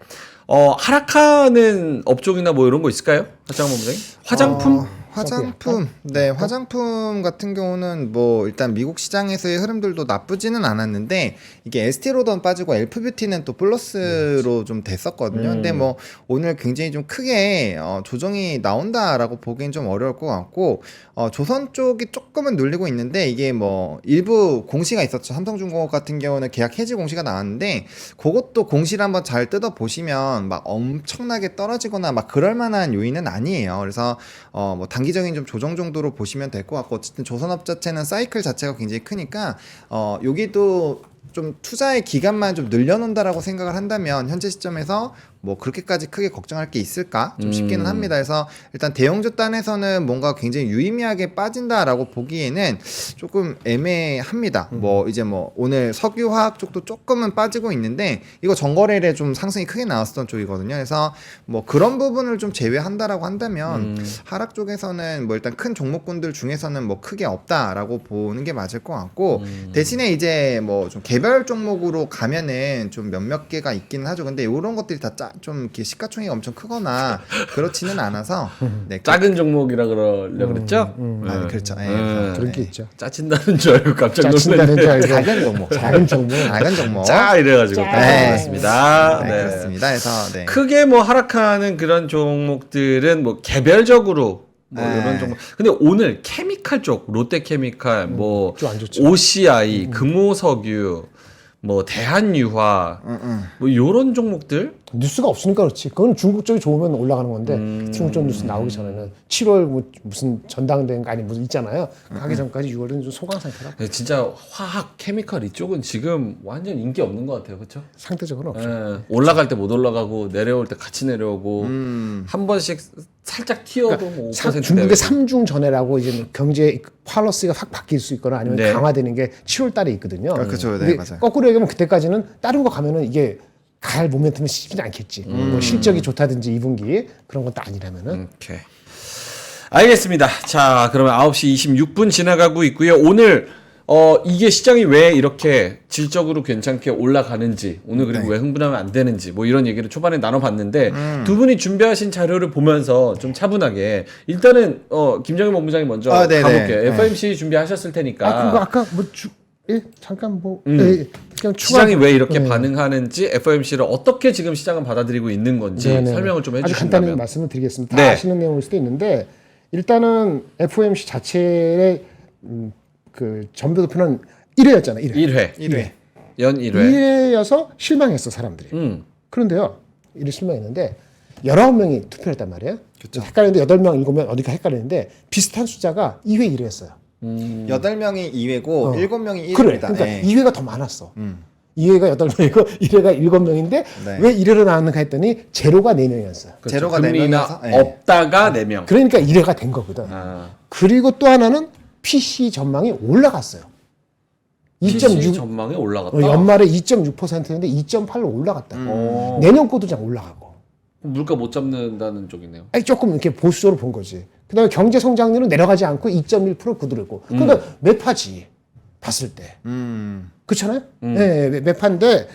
S1: 하락하는 업종이나 뭐 이런 거 있을까요? 하창범 부장님? 화장품?
S3: 화장품, 네, 화장품 같은 경우는 뭐 일단 미국 시장에서의 흐름들도 나쁘지는 않았는데 이게 에스티로더는 빠지고 엘프뷰티는 또 플러스로 좀 됐었거든요. 근데 뭐 오늘 굉장히 좀 크게 조정이 나온다라고 보기엔 좀 어려울 것 같고 조선 쪽이 조금은 눌리고 있는데 이게 뭐 일부 공시가 있었죠. 삼성중공업 같은 경우는 계약 해지 공시가 나왔는데 그것도 공시를 한번 잘 뜯어 보시면 막 엄청나게 떨어지거나 막 그럴 만한 요인은 아니에요. 그래서 뭐 단기적인 좀 조정 정도로 보시면 될 것 같고 어쨌든 조선업 자체는 사이클 자체가 굉장히 크니까 여기도 좀 투자의 기간만 좀 늘려놓는다라고 생각을 한다면 현재 시점에서 뭐 그렇게까지 크게 걱정할 게 있을까 좀 싶기는 합니다. 그래서 일단 대형주 단에서는 뭔가 굉장히 유의미하게 빠진다라고 보기에는 조금 애매합니다. 뭐 이제 뭐 오늘 석유화학 쪽도 조금은 빠지고 있는데 이거 전거래일에 좀 상승이 크게 나왔었던 쪽이거든요. 그래서 뭐 그런 부분을 좀 제외한다라고 한다면 하락 쪽에서는 뭐 일단 큰 종목군들 중에서는 뭐 크게 없다라고 보는 게 맞을 것 같고 대신에 이제 뭐 좀 개별 종목으로 가면은 좀 몇몇 개가 있기는 하죠. 근데 이런 것들이 다 좀 이렇게 시가총액이 엄청 크거나 그렇지는 않아서 네,
S1: 작은 종목이라 그러려고 그랬죠?
S3: 아, 그렇죠. 네,
S2: 그런 게 있죠.
S1: 짜친다는 줄 알고 깜짝
S2: 짜친다는 줄
S1: 놀랐네.
S2: 알고.
S3: 작은 종목,
S2: 작은 종목.
S3: 작은 종목.
S1: 짜 이래가지고
S2: 짜.
S1: 깜짝 놀랐습니다.
S3: 네,
S1: 네.
S3: 그렇습니다. 그래서 네.
S1: 크게 뭐 하락하는 그런 종목들은 뭐 개별적으로 뭐
S3: 네.
S1: 이런 종목. 근데 오늘 케미칼 쪽 롯데케미칼 뭐
S2: 좀안 좋죠.
S1: OCI, 금호석유, 뭐 대한유화 뭐 이런 종목들
S2: 뉴스가 없으니까 그렇지. 그건 중국 쪽이 좋으면 올라가는 건데 중국 쪽 뉴스 나오기 전에는 7월 뭐 무슨 전당대회인가 아니 무슨 있잖아요. 가기 전까지 6월은 좀 소강 상태라.
S1: 진짜 화학 케미칼 이쪽은 지금 완전 인기 없는 것 같아요, 그렇죠?
S2: 상대적으로 없죠.
S1: 올라갈 때 못 올라가고 내려올 때 같이 내려오고 한 번씩 살짝 튀어도 뭐 5%
S2: 중국의
S1: 내외고.
S2: 삼중 전해라고 이제 경제 팔러스가 확 바뀔 수 있거나 아니면
S1: 네.
S2: 강화되는 게 7월 달에 있거든요.
S3: 그렇죠. 네,
S2: 근데
S3: 맞아요.
S2: 거꾸로 얘기하면 그때까지는 다른 거 가면은 이게 갈 모멘텀이 쉽지는 않겠지. 뭐 실적이 좋다든지 2분기 그런 것도 아니라면은.
S1: 오케이. 알겠습니다. 자, 그러면 9시 26분 지나가고 있고요. 오늘 이게 시장이 왜 이렇게 질적으로 괜찮게 올라가는지, 오늘 그리고 왜 흥분하면 안 되는지, 뭐 이런 얘기를 초반에 나눠봤는데, 두 분이 준비하신 자료를 보면서 좀 차분하게, 일단은, 김정일 본부장님 먼저
S3: 네네.
S1: 가볼게요.
S3: 네.
S1: FOMC 준비하셨을 테니까.
S2: 그거 아까 뭐 잠깐 뭐 그냥 추가
S1: 시장이 왜 이렇게 반응하는지, FOMC를 어떻게 지금 시장은 받아들이고 있는 건지
S2: 네네.
S1: 설명을 좀
S2: 아주 간단히
S1: 해주신다면.
S2: 말씀을 드리겠습니다.
S1: 네.
S2: 다 아시는 내용일 수도 있는데 일단은 FOMC 자체의 그 전배도표는 1회였잖아요. 1회.
S3: 1회.
S1: 연 1회.
S2: 1회여서 실망했어 사람들이. 그런데요. 1회 실망했는데 19명이 투표를 했단 말이에요.
S3: 그렇죠.
S2: 헷갈리는데 8명, 7명 어디가 헷갈리는데 비슷한 숫자가 2회 1회였어요.
S3: 8명이 2회고 7명이 1회입니다.
S2: 그래. 그러니까
S3: 네.
S2: 2회가 더 많았어. 2회가 8명이고 1회가 7명인데
S3: 네.
S2: 왜 1회로 나왔는가 했더니 제로가 4명이었어요.
S3: 제로가
S1: 금리나
S3: 4명이어서
S1: 없다가 4명.
S2: 그러니까 1회가 된 거거든. 그리고 또 하나는 PC 전망이 올라갔어요.
S1: PC
S2: 2.6
S1: 전망이 올라갔다.
S2: 연말에 2.6%였는데 2.8로 올라갔다. 내년 거도 좀 올라가고.
S1: 물가 못 잡는다는 쪽이네요.
S2: 아니 조금 이렇게 보수적으로 본 거지. 그다음에 경제 성장률은 내려가지 않고 2.1% 그대로고. 그러니까 매파지 봤을 때. 그렇잖아요. 네, 매파인데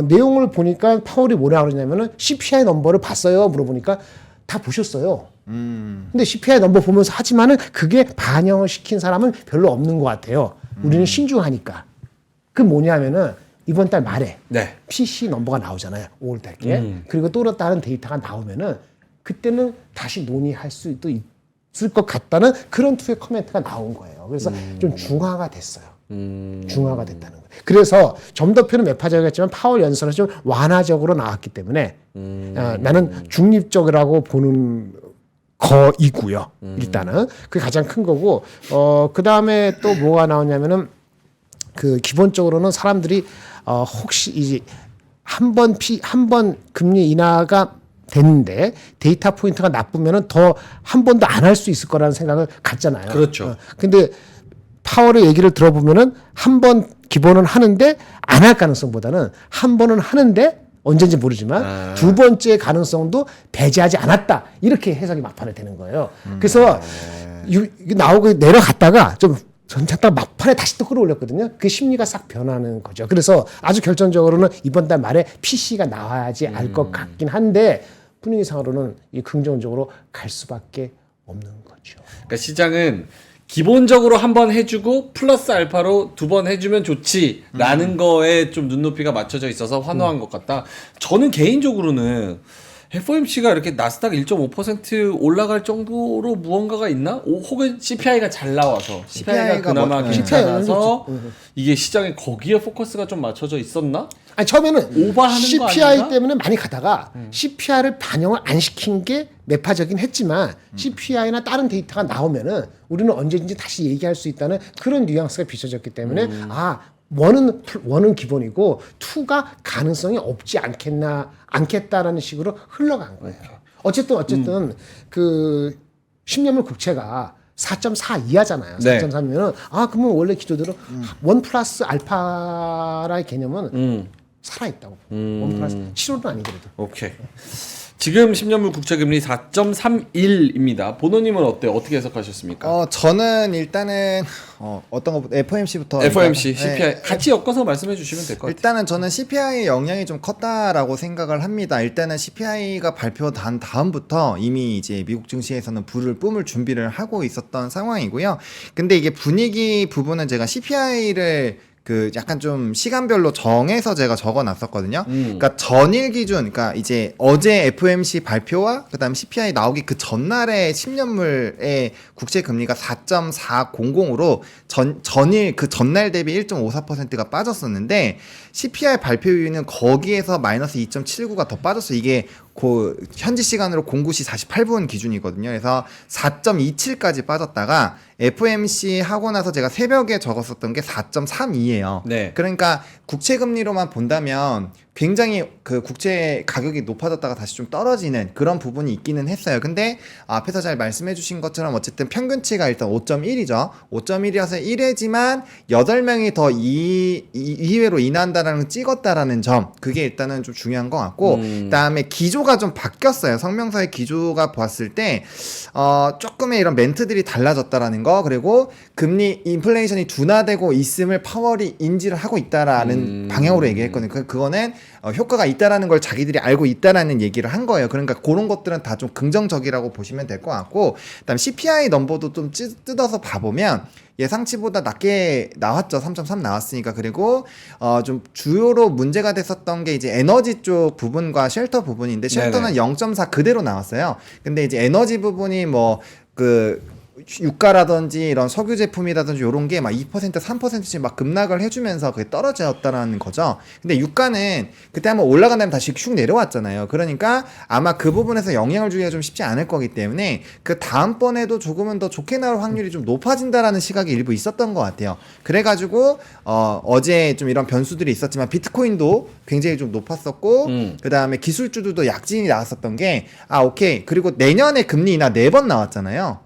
S2: 내용을 보니까 파월이 뭐라 그러냐면은 CPI 넘버를 봤어요. 물어보니까 다 보셨어요. 근데 CPI 넘버 보면서 하지만은 그게 반영을 시킨 사람은 별로 없는 것 같아요. 우리는 신중하니까. 그 뭐냐면은 이번 달 말에
S1: 네.
S2: PC 넘버가 나오잖아요. 5월 달께. 그리고 또 다른 데이터가 나오면은 그때는 다시 논의할 수도 있을 것 같다는 그런 투의 코멘트가 나온 거예요. 그래서 좀 중화가 됐어요. 중화가 됐다는 거예요. 그래서 점도표는 매파적이었지만 파월 연설은 좀 완화적으로 나왔기 때문에 나는 중립적이라고 보는 거이고요. 일단은 그게 가장 큰 거고 그 다음에 또 뭐가 나오냐면은 그 기본적으로는 사람들이 혹시 이제 한 번 금리 인하가 됐는데 데이터 포인트가 나쁘면은 더 한 번도 안 할 수 있을 거라는 생각을 갖잖아요.
S1: 그렇죠.
S2: 근데 파월의 얘기를 들어보면은 한 번 기본은 하는데 안 할 가능성보다는 한 번은 하는데 언제인지 모르지만 두 번째 가능성도 배제하지 않았다. 이렇게 해석이 막판에 되는 거예요. 그래서 나오고 내려갔다가 좀 잠깐 막판에 다시 또 끌어올렸거든요. 그 심리가 싹 변하는 거죠. 그래서 아주 결정적으로는 이번 달 말에 PC가 나와야지 알 것 같긴 한데 분위기상으로는 이 긍정적으로 갈 수밖에 없는 거죠.
S1: 그러니까 시장은 기본적으로 한 번 해주고 플러스 알파로 두 번 해주면 좋지라는 거에 좀 눈높이가 맞춰져 있어서 환호한 것 같다. 저는 개인적으로는 FOMC가 이렇게 나스닥 1.5% 올라갈 정도로 무언가가 있나? 혹은 CPI가 잘 나와서 CPI가 그나마 괜찮아서 이게 시장에 거기에 포커스가 좀 맞춰져 있었나?
S2: 아니 처음에는
S1: 오버하는 거
S2: CPI
S1: 아닌가?
S2: 때문에 많이 가다가 CPI를 반영을 안 시킨 게 매파적인 했지만 CPI나 다른 데이터가 나오면은 우리는 언제든지 다시 얘기할 수 있다는 그런 뉘앙스가 비춰졌기 때문에 원은 기본이고 투가 가능성이 없지 않겠다라는 식으로 흘러간 거예요. 어쨌든 그 10년물 국채가 4.4 이하잖아요.
S1: 네.
S2: 4.3이면은 그러면 원래 기조대로 원 플러스 알파라의 개념은 살아있다고. 원 플러스 7호는 아니더라도.
S1: 오케이. 지금 10년물 국채금리 4.31입니다. 보노님은 어때요? 어떻게 해석하셨습니까?
S3: 저는 일단은 어떤 것부터 FOMC부터
S1: FOMC, CPI 같이 엮어서 말씀해 주시면 될 것 같아요.
S3: 일단은 저는 CPI의 영향이 좀 컸다라고 생각을 합니다. 일단은 CPI가 발표된 다음부터 이미 이제 미국 증시에서는 불을 뿜을 준비를 하고 있었던 상황이고요. 근데 이게 분위기 부분은 제가 CPI를 그 약간 좀 시간별로 정해서 제가 적어놨었거든요. 그러니까 전일 기준, 그러니까 이제 어제 FOMC 발표와 그다음 CPI 나오기 그 전날에 10년물의 국채 금리가 4.400으로 전일 그 전날 대비 1.54%가 빠졌었는데 CPI 발표 이후는 거기에서 마이너스 2.79가 더 빠졌어. 이게 그 현지 시간으로 09시 48분 기준이거든요. 그래서 4.27까지 빠졌다가 FOMC 하고 나서 제가 새벽에 적었었던 게 4.32예요.
S1: 네.
S3: 그러니까 국채 금리로만 본다면 굉장히 그 국채 가격이 높아졌다가 다시 좀 떨어지는 그런 부분이 있기는 했어요. 근데 앞에서 잘 말씀해 주신 것처럼 어쨌든 평균치가 일단 5.1이죠. 5.1이어서 1회지만 8명이 더 2회로 인한다라는 걸 찍었다라는 점, 그게 일단은 좀 중요한 것 같고, 그다음에 기조가 좀 바뀌었어요. 성명서의 기조가 봤을 때 조금의 이런 멘트들이 달라졌다라는 거, 그리고 금리 인플레이션이 둔화되고 있음을 파월이 인지를 하고 있다라는 방향으로 얘기했거든요. 그거는 효과가 있다라는 걸 자기들이 알고 있다라는 얘기를 한 거예요. 그러니까 그런 것들은 다 좀 긍정적이라고 보시면 될 것 같고, 그다음 CPI 넘버도 좀 뜯어서 봐보면 예상치보다 낮게 나왔죠. 3.3 나왔으니까. 그리고 좀 주요로 문제가 됐었던 게 이제 에너지 쪽 부분과 쉘터 부분인데, 쉘터는 0.4 그대로 나왔어요. 근데 이제 에너지 부분이 유가라든지 이런 석유 제품이라든지 이런 게 막 2% 3%씩 막 급락을 해주면서 그게 떨어졌다는 거죠. 근데 유가는 그때 한번 올라간 다음에 다시 슉 내려왔잖아요. 그러니까 아마 그 부분에서 영향을 주기가 좀 쉽지 않을 거기 때문에 그 다음번에도 조금은 더 좋게 나올 확률이 좀 높아진다라는 시각이 일부 있었던 것 같아요. 그래가지고 어제 좀 이런 변수들이 있었지만 비트코인도 굉장히 좀 높았었고, 그 다음에 기술주들도 약진이 나왔었던 게 오케이. 그리고 내년에 금리 인하 4번 나왔잖아요.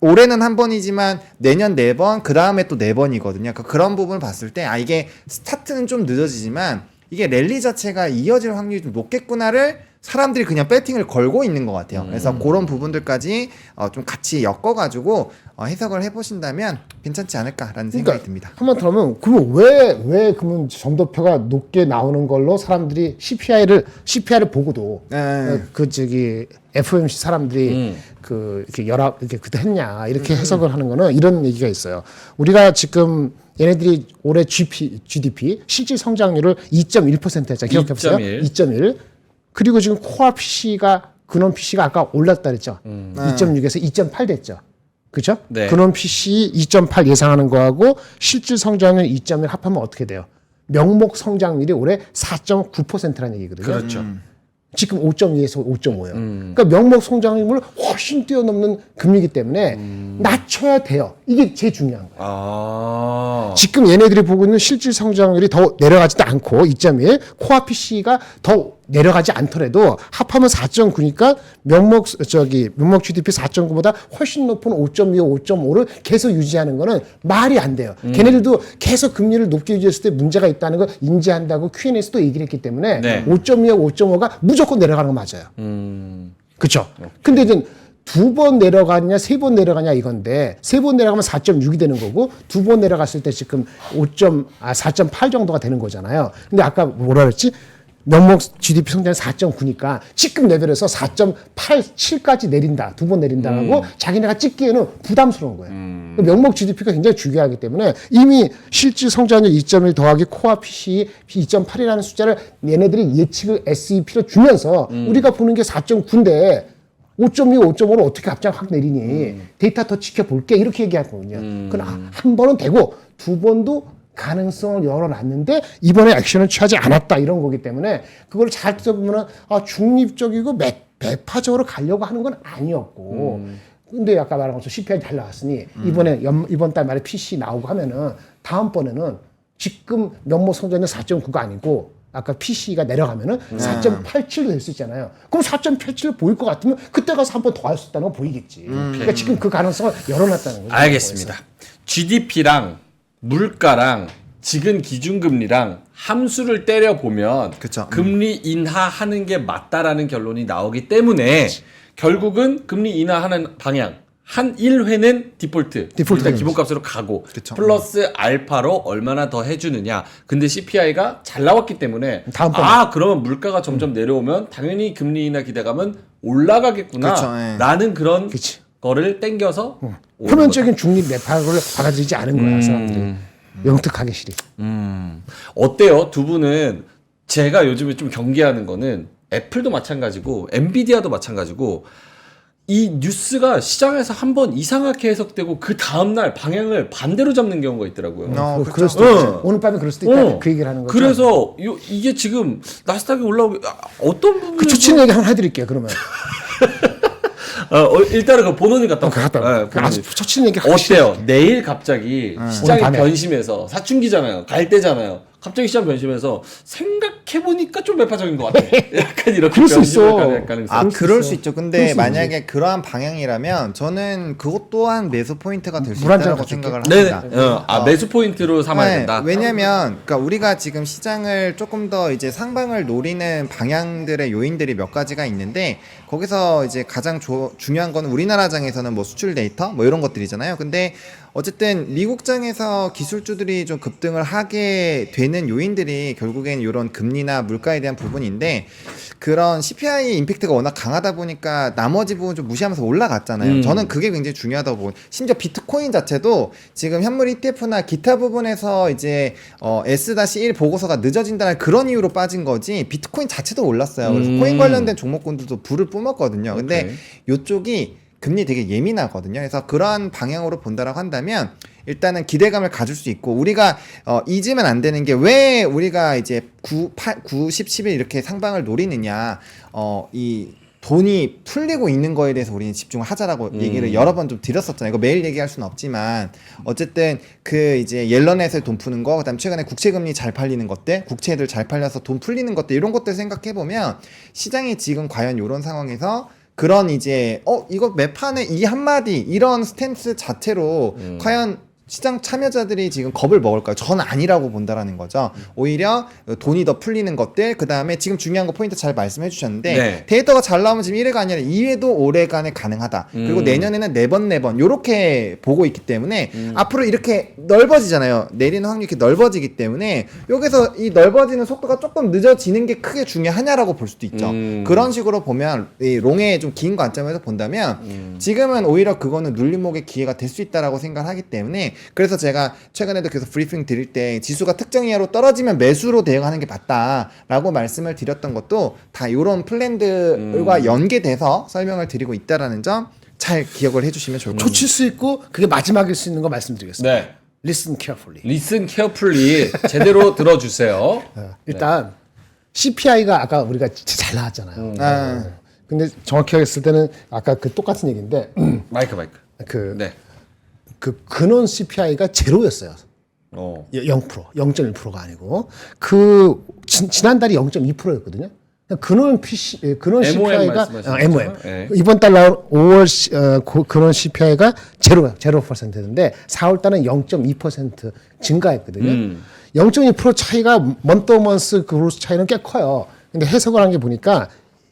S3: 올해는 한 번이지만 내년 4번, 그 다음에 또 4번이거든요. 그런 부분을 봤을 때 이게 스타트는 좀 늦어지지만 이게 랠리 자체가 이어질 확률이 좀 높겠구나를 사람들이 그냥 배팅을 걸고 있는 것 같아요. 그래서 그런 부분들까지 좀 같이 엮어가지고 해석을 해보신다면 괜찮지 않을까라는 생각이 듭니다.
S2: 한번 더 하면 그러면 왜 그러면 점도표가 높게 나오는 걸로 사람들이 CPI를 보고도 FOMC 사람들이 이렇게 그때 했냐 이렇게 해석을 하는 거는 이런 얘기가 있어요. 우리가 지금 얘네들이 올해 GDP 실질 성장률을 2.1% 했잖아요. 기억해보세요. 2.1. 그리고 지금 코어 PC가 근원 PC가 아까 올랐다 그랬죠. 2.6에서 2.8 됐죠. 그렇죠?
S1: 네.
S2: 근원 PC 2.8 예상하는 거하고 실질 성장률 2.1 합하면 어떻게 돼요? 명목 성장률이 올해 4.9%라는 얘기거든요.
S1: 그렇죠.
S2: 지금 5.2에서 5.5예요. 그러니까 명목 성장률을 훨씬 뛰어넘는 금리이기 때문에 낮춰야 돼요. 이게 제일 중요한 거예요. 지금 얘네들이 보고 있는 실질 성장률이 더 내려가지도 않고 2.1, 코어 PC가 더 내려가지 않더라도 합하면 4.9니까 명목 GDP 4.9보다 훨씬 높은 5.2, 5.5를 계속 유지하는 거는 말이 안 돼요. 걔네들도 계속 금리를 높게 유지했을 때 문제가 있다는 걸 인지한다고 Q&A에서도 얘기를 했기 때문에 5.2하고 5.5가 무조건 내려가는 거 맞아요. 그렇죠? 근데 이제 2번 내려가냐, 3번 내려가냐 이건데, 3번 내려가면 4.6이 되는 거고, 2번 내려갔을 때 지금 4.8 정도가 되는 거잖아요. 근데 아까 뭐라 그랬지? 명목 GDP 성장이 4.9니까 지금 레벨에서 4.87까지 내린다. 두 번 내린다라고 자기네가 찍기에는 부담스러운 거예요. 명목 GDP가 굉장히 중요하기 때문에 이미 실질 성장률 2.1 더하기 코어 PCE 2.8이라는 숫자를 얘네들이 예측을 SEP로 주면서 우리가 보는 게 4.9인데 5.2, 5.5를 어떻게 갑자기 확 내리니 데이터 더 지켜볼게 이렇게 얘기하거든요. 그건 한 번은 되고 두 번도 가능성을 열어놨는데 이번에 액션을 취하지 않았다 이런 거기 때문에 그걸 잘 들어보면은 중립적이고 매파적으로 가려고 하는 건 아니었고 근데 아까 말한 것처럼 CPI 잘 나왔으니 이번에 이번 달 말에 PC 나오고 하면은 다음번에는 지금 명목 성장률 4.9가 아니고 아까 PC가 내려가면은 4.87도 될 수 있잖아요. 그럼 4.87 보일 것 같으면 그때 가서 한 번 더 할 수 있다는 건 보이겠지. 그러니까 지금 그 가능성을 열어놨다는 거죠.
S1: 알겠습니다. GDP랑 물가랑 지금 기준금리랑 함수를 때려보면
S3: 그쵸.
S1: 금리 인하하는 게 맞다라는 결론이 나오기 때문에 결국은 금리 인하하는 방향 한 1회는 디폴트 일단 기본값으로 가고
S3: 그쵸.
S1: 플러스 알파로 얼마나 더 해주느냐. 근데 CPI가 잘 나왔기 때문에
S2: 다음번에.
S1: 그러면 물가가 점점 내려오면 당연히 금리 인하 기대감은 올라가겠구나
S3: 그쵸, 예.
S1: 라는 그런
S2: 그치.
S1: 거를 땡겨서 오는
S2: 표면적인 중립 매파를 받아들이지 않은 거야 사람들이. 영특하게 시리.
S1: 어때요? 두 분은 제가 요즘에 좀 경계하는 거는 애플도 마찬가지고 엔비디아도 마찬가지고 이 뉴스가 시장에서 한번 이상하게 해석되고 그 다음날 방향을 반대로 잡는 경우가 있더라고요.
S2: 그럴 수도 있지. 오늘 밤에 그럴 수도 있다. 그 얘기를 하는 거죠.
S1: 그래서 이게 지금 나스닥이 올라오기 어떤 부분에서
S2: 그 초치는 얘기 하나 해드릴게요. 그러면.
S1: 일단은 그 본원이 갔다
S2: 갔다.
S1: 네, 본원이.
S2: 아주 초치는 얘기
S1: 어때요? 내일 갑자기 시장이
S2: 오늘 밤에.
S1: 변심해서 사춘기잖아요. 갈 때잖아요. 갑자기 시장 변심해서 생각해보니까 좀 매파적인 것 같아. 약간 이렇게
S2: 그럴 수
S1: 변심할
S2: 있어.
S1: 가능성.
S3: 그럴 수 있죠. 근데
S2: 수
S3: 만약에 그러한 방향이라면 저는 그것 또한 매수 포인트가 될 수
S2: 물 한잔
S3: 있다고
S2: 가져올게.
S3: 생각을
S1: 네,
S3: 합니다.
S1: 매수 포인트로 삼아야
S3: 네,
S1: 된다.
S3: 왜냐면 그러니까 우리가 지금 시장을 조금 더 이제 상방을 노리는 방향들의 요인들이 몇 가지가 있는데 거기서 이제 가장 중요한 건 우리나라장에서는 뭐 수출 데이터 뭐 이런 것들이잖아요. 근데 어쨌든 미국장에서 기술주들이 좀 급등을 하게 되는 요인들이 결국엔 이런 금리나 물가에 대한 부분인데 그런 CPI 임팩트가 워낙 강하다 보니까 나머지 부분 좀 무시하면서 올라갔잖아요. 저는 그게 굉장히 중요하다고 보고 심지어 비트코인 자체도 지금 현물 ETF나 기타 부분에서 이제 S-1 보고서가 늦어진다는 그런 이유로 빠진 거지 비트코인 자체도 올랐어요. 그래서 코인 관련된 종목군들도 불을 뿜었거든요. 근데 이쪽이 금리 되게 예민하거든요. 그래서 그러한 방향으로 본다라고 한다면 일단은 기대감을 가질 수 있고 우리가 잊으면 안 되는 게 왜 우리가 이제 9, 10, 11 이렇게 상방을 노리느냐 이 돈이 풀리고 있는 거에 대해서 우리는 집중을 하자라고 얘기를 여러 번 좀 드렸었잖아요. 이거 매일 얘기할 수는 없지만 어쨌든 그 이제 옐런에서 돈 푸는 거, 그다음 최근에 국채금리 잘 팔리는 것들, 국채들 잘 팔려서 돈 풀리는 것들 이런 것들 생각해 보면 시장이 지금 과연 이런 상황에서 그런 이제 이거 매판에 이 한마디 이런 스탠스 자체로 과연 시장 참여자들이 지금 겁을 먹을까요? 전 아니라고 본다라는 거죠. 오히려 돈이 더 풀리는 것들, 그 다음에 지금 중요한 거 포인트 잘 말씀해 주셨는데
S1: 네.
S3: 데이터가 잘 나오면 지금 1회가 아니라 2회도 올해간에 가능하다. 그리고 내년에는 4번 요렇게 보고 있기 때문에 앞으로 이렇게 넓어지잖아요. 내리는 확률이 이렇게 넓어지기 때문에 여기서 이 넓어지는 속도가 조금 늦어지는 게 크게 중요하냐라고 볼 수도 있죠. 그런 식으로 보면 이 롱의 좀 긴 관점에서 본다면 지금은 오히려 그거는 눌림목의 기회가 될 수 있다라고 생각을 하기 때문에 그래서 제가 최근에도 계속 브리핑 드릴 때 지수가 특정 이하로 떨어지면 매수로 대응하는 게 맞다라고 말씀을 드렸던 것도 다 이런 플랜들과 연계돼서 설명을 드리고 있다라는 점 잘 기억을 해주시면 좋을 것 같습니다.
S2: 초칠 수 있고 그게 마지막일 수 있는 거 말씀드리겠습니다.
S1: 네.
S2: Listen carefully.
S1: Listen carefully 제대로 들어주세요.
S2: 일단 CPI가 아까 우리가 진짜 잘 나왔잖아요. 근데 정확히 했을 때는 아까 그 똑같은 얘기인데
S1: 마이크.
S2: 그
S1: 네.
S2: 근원 CPI가 제로였어요.
S1: 어.
S2: 0%, 0.1%가 아니고 그 지난달이 0.2%였거든요. 근원
S1: MOM
S2: CPI가
S1: 말씀하시는
S2: MOM
S1: 거죠? 네.
S2: 이번 달 나온 5월 근원 CPI가 0%였는데 4월 달은 0.2% 증가했거든요. 0.2% 차이가 먼더먼스 그로스 차이는 꽤 커요. 근데 해석을 한 게 보니까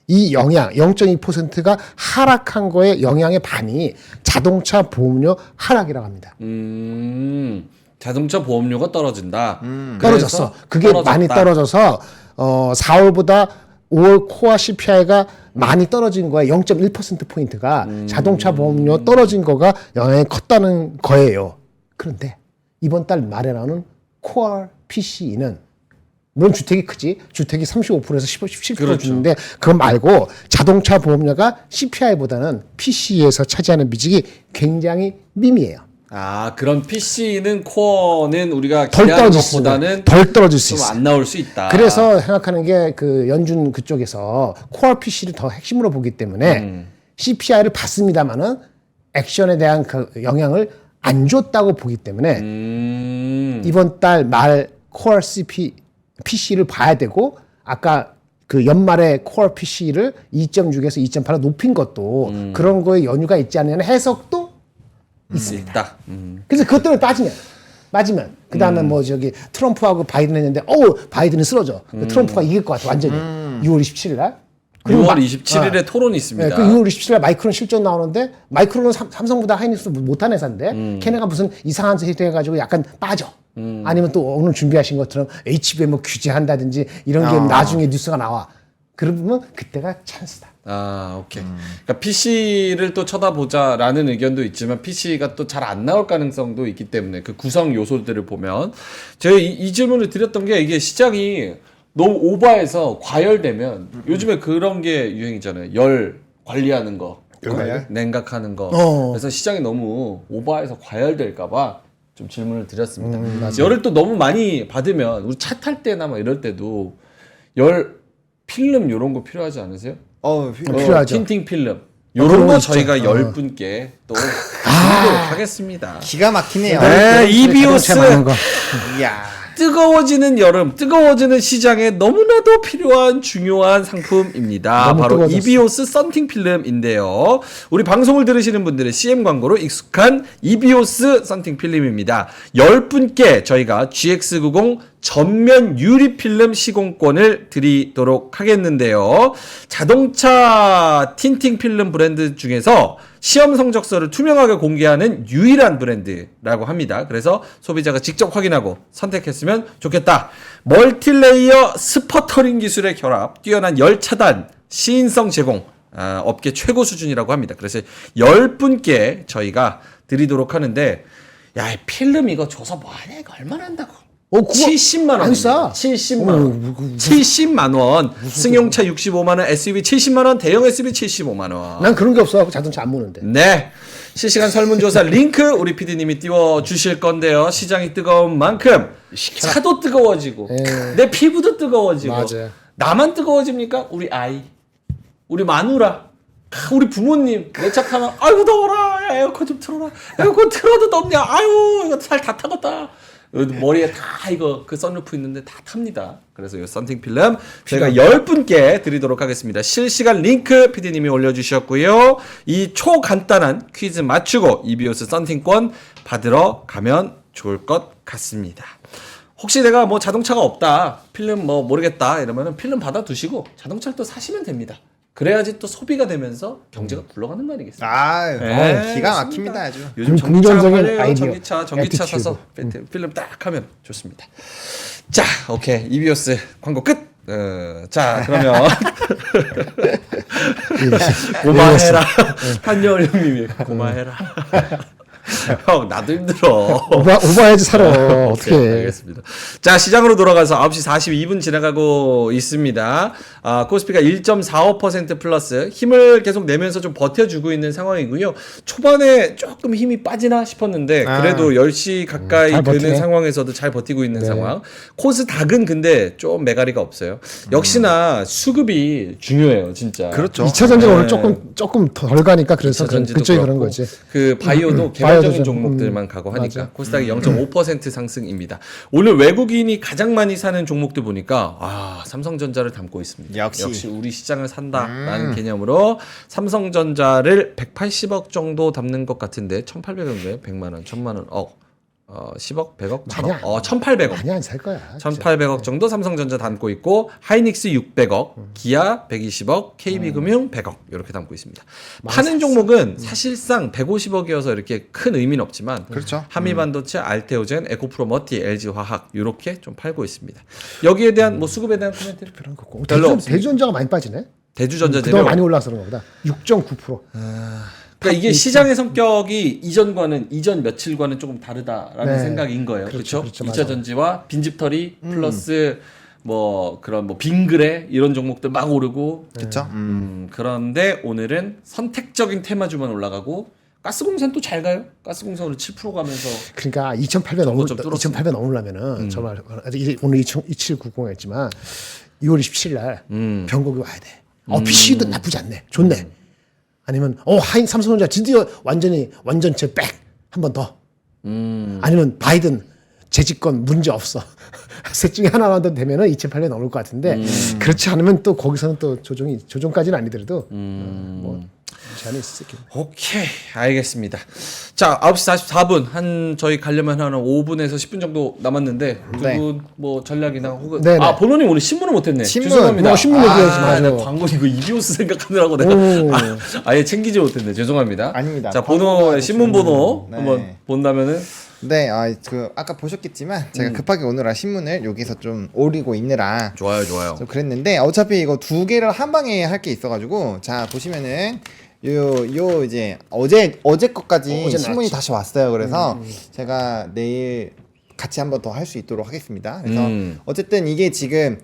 S2: 이 영향 0.2%가 하락한 거에 영향의 반이 자동차 보험료 하락이라고 합니다.
S1: 자동차 보험료가 떨어진다.
S2: 떨어졌어.
S1: 그래서
S2: 그게
S1: 떨어졌다.
S2: 많이 떨어져서 4월보다 5월 코어 CPI가 많이 떨어진 거야. 0.1% 포인트가 자동차 보험료 떨어진 거가 영향이 컸다는 거예요. 그런데 이번 달 말에 나오는 코어 PCE는 물론 주택이 크지. 주택이 35%에서 17%
S1: 그렇죠.
S2: 주는데 그거 말고 자동차 보험료가 CPI보다는 PC에서 차지하는 비중이 굉장히 미미해요.
S1: 아, 그런 PC는 코어는 우리가
S2: 덜
S1: 기대하는
S2: 떨어질 수
S1: 것보다는
S2: 있어요. 덜 떨어질 수
S1: 좀
S2: 있어.
S1: 안 나올 수 있다.
S2: 그래서 생각하는 게 그 연준 그쪽에서 코어 PC를 더 핵심으로 보기 때문에 CPI를 봤습니다만은 액션에 대한 그 영향을 안 줬다고 보기 때문에 이번 달 말 코어 PC를 봐야 되고 아까 그 연말에 코어 PC를 2.6에서 2.8로 높인 것도 그런 거에 연유가 있지 않느냐는 해석도 있습니다.
S1: 있다.
S2: 그래서 그것 때문에 빠지면 그 다음에 뭐 저기 트럼프하고 바이든 했는데 바이든은 쓰러져. 트럼프가 이길 것 같아 완전히. 6월 27일 날.
S1: 6월 27일에 토론이 있습니다.
S2: 그 6월 27일 날 마이크론 실적 나오는데 마이크론은 삼성보다 하이닉스 못한 회사인데 걔네가 무슨 이상한 소리 해가지고 약간 빠져. 아니면 또 오늘 준비하신 것처럼 HBM 뭐 규제한다든지 이런 게 나중에 뉴스가 나와. 그러면 그때가 찬스다.
S1: 아, 오케이. 그러니까 PC를 또 쳐다보자라는 의견도 있지만 PC가 또 잘 안 나올 가능성도 있기 때문에 그 구성 요소들을 보면 제가 이 질문을 드렸던 게 이게 시장이 너무 오버해서 과열되면 요즘에 그런 게 유행이잖아요. 열 관리하는 거,
S3: 과열?
S1: 냉각하는 거.
S2: 어.
S1: 그래서 시장이 너무 오버해서 과열될까봐 좀 질문을 드렸습니다. 열을 또 너무 많이 받으면 우리 차 탈 때나 막 이럴 때도 열 필름 요런 거 필요하지 않으세요?
S2: 필요하죠.
S1: 틴팅 필름.
S2: 그런
S1: 요런
S2: 거
S1: 거
S2: 진짜.
S1: 저희가 10분께 또 드리도록 하겠습니다.
S3: 기가 막히네요.
S1: 네, 이비오스
S2: 자동차 많은 거.
S3: 이야.
S1: 뜨거워지는 여름, 뜨거워지는 시장에 너무나도 필요한 중요한 상품입니다.
S2: 너무
S1: 바로
S2: 뜨거워졌어.
S1: 이비오스 썬팅 필름인데요. 우리 방송을 들으시는 분들은 CM 광고로 익숙한 이비오스 썬팅 필름입니다. 10분께 저희가 GX90 전면 유리 필름 시공권을 드리도록 하겠는데요. 자동차 틴팅 필름 브랜드 중에서 시험 성적서를 투명하게 공개하는 유일한 브랜드라고 합니다. 그래서 소비자가 직접 확인하고 선택했으면 좋겠다. 멀티레이어 스퍼터링 기술의 결합, 뛰어난 열 차단, 시인성 제공, 업계 최고 수준이라고 합니다. 그래서 10분께 저희가 드리도록 하는데, 야, 이 필름 이거 줘서 뭐하냐, 이거 얼마나 한다고.
S2: 그거
S1: 70만 원.
S2: 안 싸.
S1: 70만 원. 70만 원. 승용차 65만 원, SUV 70만 원, 대형 SUV 75만 원.
S2: 난 그런 게 없어. 자동차 안 모는데.
S1: 네. 실시간 설문조사 링크 우리 PD님이 띄워 주실 건데요. 시장이 뜨거운 만큼 차도 뜨거워지고 내 피부도 뜨거워지고
S2: 맞아요.
S1: 나만 뜨거워집니까? 우리 아이, 우리 마누라, 우리 부모님 내 차 타면 아이고 더워라, 야, 에어컨 좀 틀어라. 에어컨 틀어도 덥냐? 아유 이거 살 다 타겠다. 머리에 다 이거 그 선루프 있는데 다 탑니다. 그래서 이 썬팅 필름 저희가 10분께 드리도록 하겠습니다. 실시간 링크 PD님이 올려주셨고요. 이 초간단한 퀴즈 맞추고 이비오스 썬팅권 받으러 가면 좋을 것 같습니다. 혹시 내가 뭐 자동차가 없다, 필름 뭐 모르겠다 이러면은 필름 받아두시고 자동차를 또 사시면 됩니다. 그래야지 또 소비가 되면서 경제가 굴러가는 거 아니겠습니까?
S3: 아,
S1: 네,
S3: 기가
S1: 좋습니다.
S3: 막힙니다 아주.
S1: 요즘
S2: 긍정적인
S1: 전기차 팔려요.
S2: 아이디어.
S1: 전기차
S2: 애티튜드.
S1: 사서 필름 딱 하면 좋습니다. 자, 오케이. 이비오스 광고 끝. 자, 그러면 고마해라. 한여울 형님이 고마해라. 형, 나도 힘들어.
S2: 오버해야지 살아.
S1: 오케이,
S2: 어떻게?
S1: 알겠습니다. 자, 시장으로 돌아가서 9시 42분 지나가고 있습니다. 코스피가 1.45% 플러스 힘을 계속 내면서 좀 버텨주고 있는 상황이고요. 초반에 조금 힘이 빠지나 싶었는데 그래도 10시 가까이
S2: 잘
S1: 되는
S2: 버티네.
S1: 상황에서도 잘 버티고 있는 상황. 코스닥은 근데 좀 매가리가 없어요. 역시나 수급이 중요해요, 진짜.
S3: 그렇죠.
S2: 2차 전지가
S1: 네.
S2: 오늘 조금 덜 가니까 그래서
S1: 전지도
S2: 그쪽이 그런
S1: 그렇고,
S2: 거지.
S1: 그 바이오도
S2: 바이오도
S1: 개발적인
S2: 좀,
S1: 종목들만 가고 하니까
S2: 맞아.
S1: 코스닥이 0.5% 상승입니다. 오늘 외국인이 가장 많이 사는 종목들 보니까 삼성전자를 담고 있습니다.
S3: 역시.
S1: 우리 시장을 산다라는 개념으로 삼성전자를 180억 정도 담는 것 같은데 1,800원 거예요? 100만 원, 1,000만 원. 10억, 100억,
S2: 많이
S1: 1000억, 1,800억.
S2: 많이 안 살 거야.
S1: 1,800억 정도 삼성전자 담고 있고 하이닉스 600억, 기아 120억, KB금융 100억 이렇게 담고 있습니다. 파는 종목은 사실상 150억이어서 이렇게 큰 의미는 없지만
S3: 그렇죠.
S1: 한미반도체, 알테오젠, 에코프로머티, LG화학 이렇게 좀 팔고 있습니다. 여기에 대한 뭐 수급에 대한 코멘트
S2: 그런 거.
S1: 별로 없습니다.
S2: 대주전자가 많이 빠지네.
S1: 대주전자
S2: 그동안
S1: 재료.
S2: 많이 올라서 그런 거보다 6.9%.
S1: 그러니까 이게 시장의 성격이 이전 며칠과는 조금 다르다라는
S2: 네.
S1: 생각인 거예요.
S2: 그렇죠,
S1: 그렇죠?
S2: 그렇죠,
S1: 2차 전지와 빈집털이 플러스 뭐 그런 뭐 빙그레 이런 종목들 막 오르고
S3: 그렇죠.
S1: 그런데 오늘은 선택적인 테마주만 올라가고 가스공사는 또 잘 가요. 가스공사는 7% 가면서
S2: 그러니까 2,800
S1: 좀 뚫었습니다.
S2: 2,800 넘으려면은 정말 아직 오늘 2790했지만 2월 27일 날 변곡이 와야 돼. PC도 나쁘지 않네. 좋네. 아니면 삼성전자 드디어 완전체 백 한 번 더. 아니면 바이든 재집권 문제 없어. 셋 중에 하나만 더 되면은 2,800 넘을 것 같은데 그렇지 않으면 또 거기서는 또 조정까지는 아니더라도 뭐 제한이 있을 수 있겠네.
S1: 오케이 알겠습니다. 자 9시 44분 저희 가려면 한 5분에서 10분 정도 남았는데
S3: 네.
S1: 두 분 뭐 전략이나 혹은
S2: 네네.
S1: 본원님 오늘 신문을 못했네.
S3: 신문.
S1: 죄송합니다.
S2: 신문 얘기하지 마.
S1: 나 광고 이거 이비오스 생각하느라고 내가 아예 챙기지 못했네. 죄송합니다.
S3: 아닙니다.
S1: 자 번호 신문 번호
S3: 네.
S1: 한번 본다면은
S3: 네, 아까 보셨겠지만 제가 급하게 오느라 신문을 여기서 좀 오리고 있느라
S1: 좋아요.
S3: 좀 그랬는데 어차피 이거 두 개를 한 방에 할 게 있어가지고 자 보시면은 요 이제 어제 것까지
S2: 어제
S3: 신문이
S2: 나왔지.
S3: 다시 왔어요. 그래서 제가 내일 같이 한번 더 할 수 있도록 하겠습니다. 그래서 어쨌든 이게 지금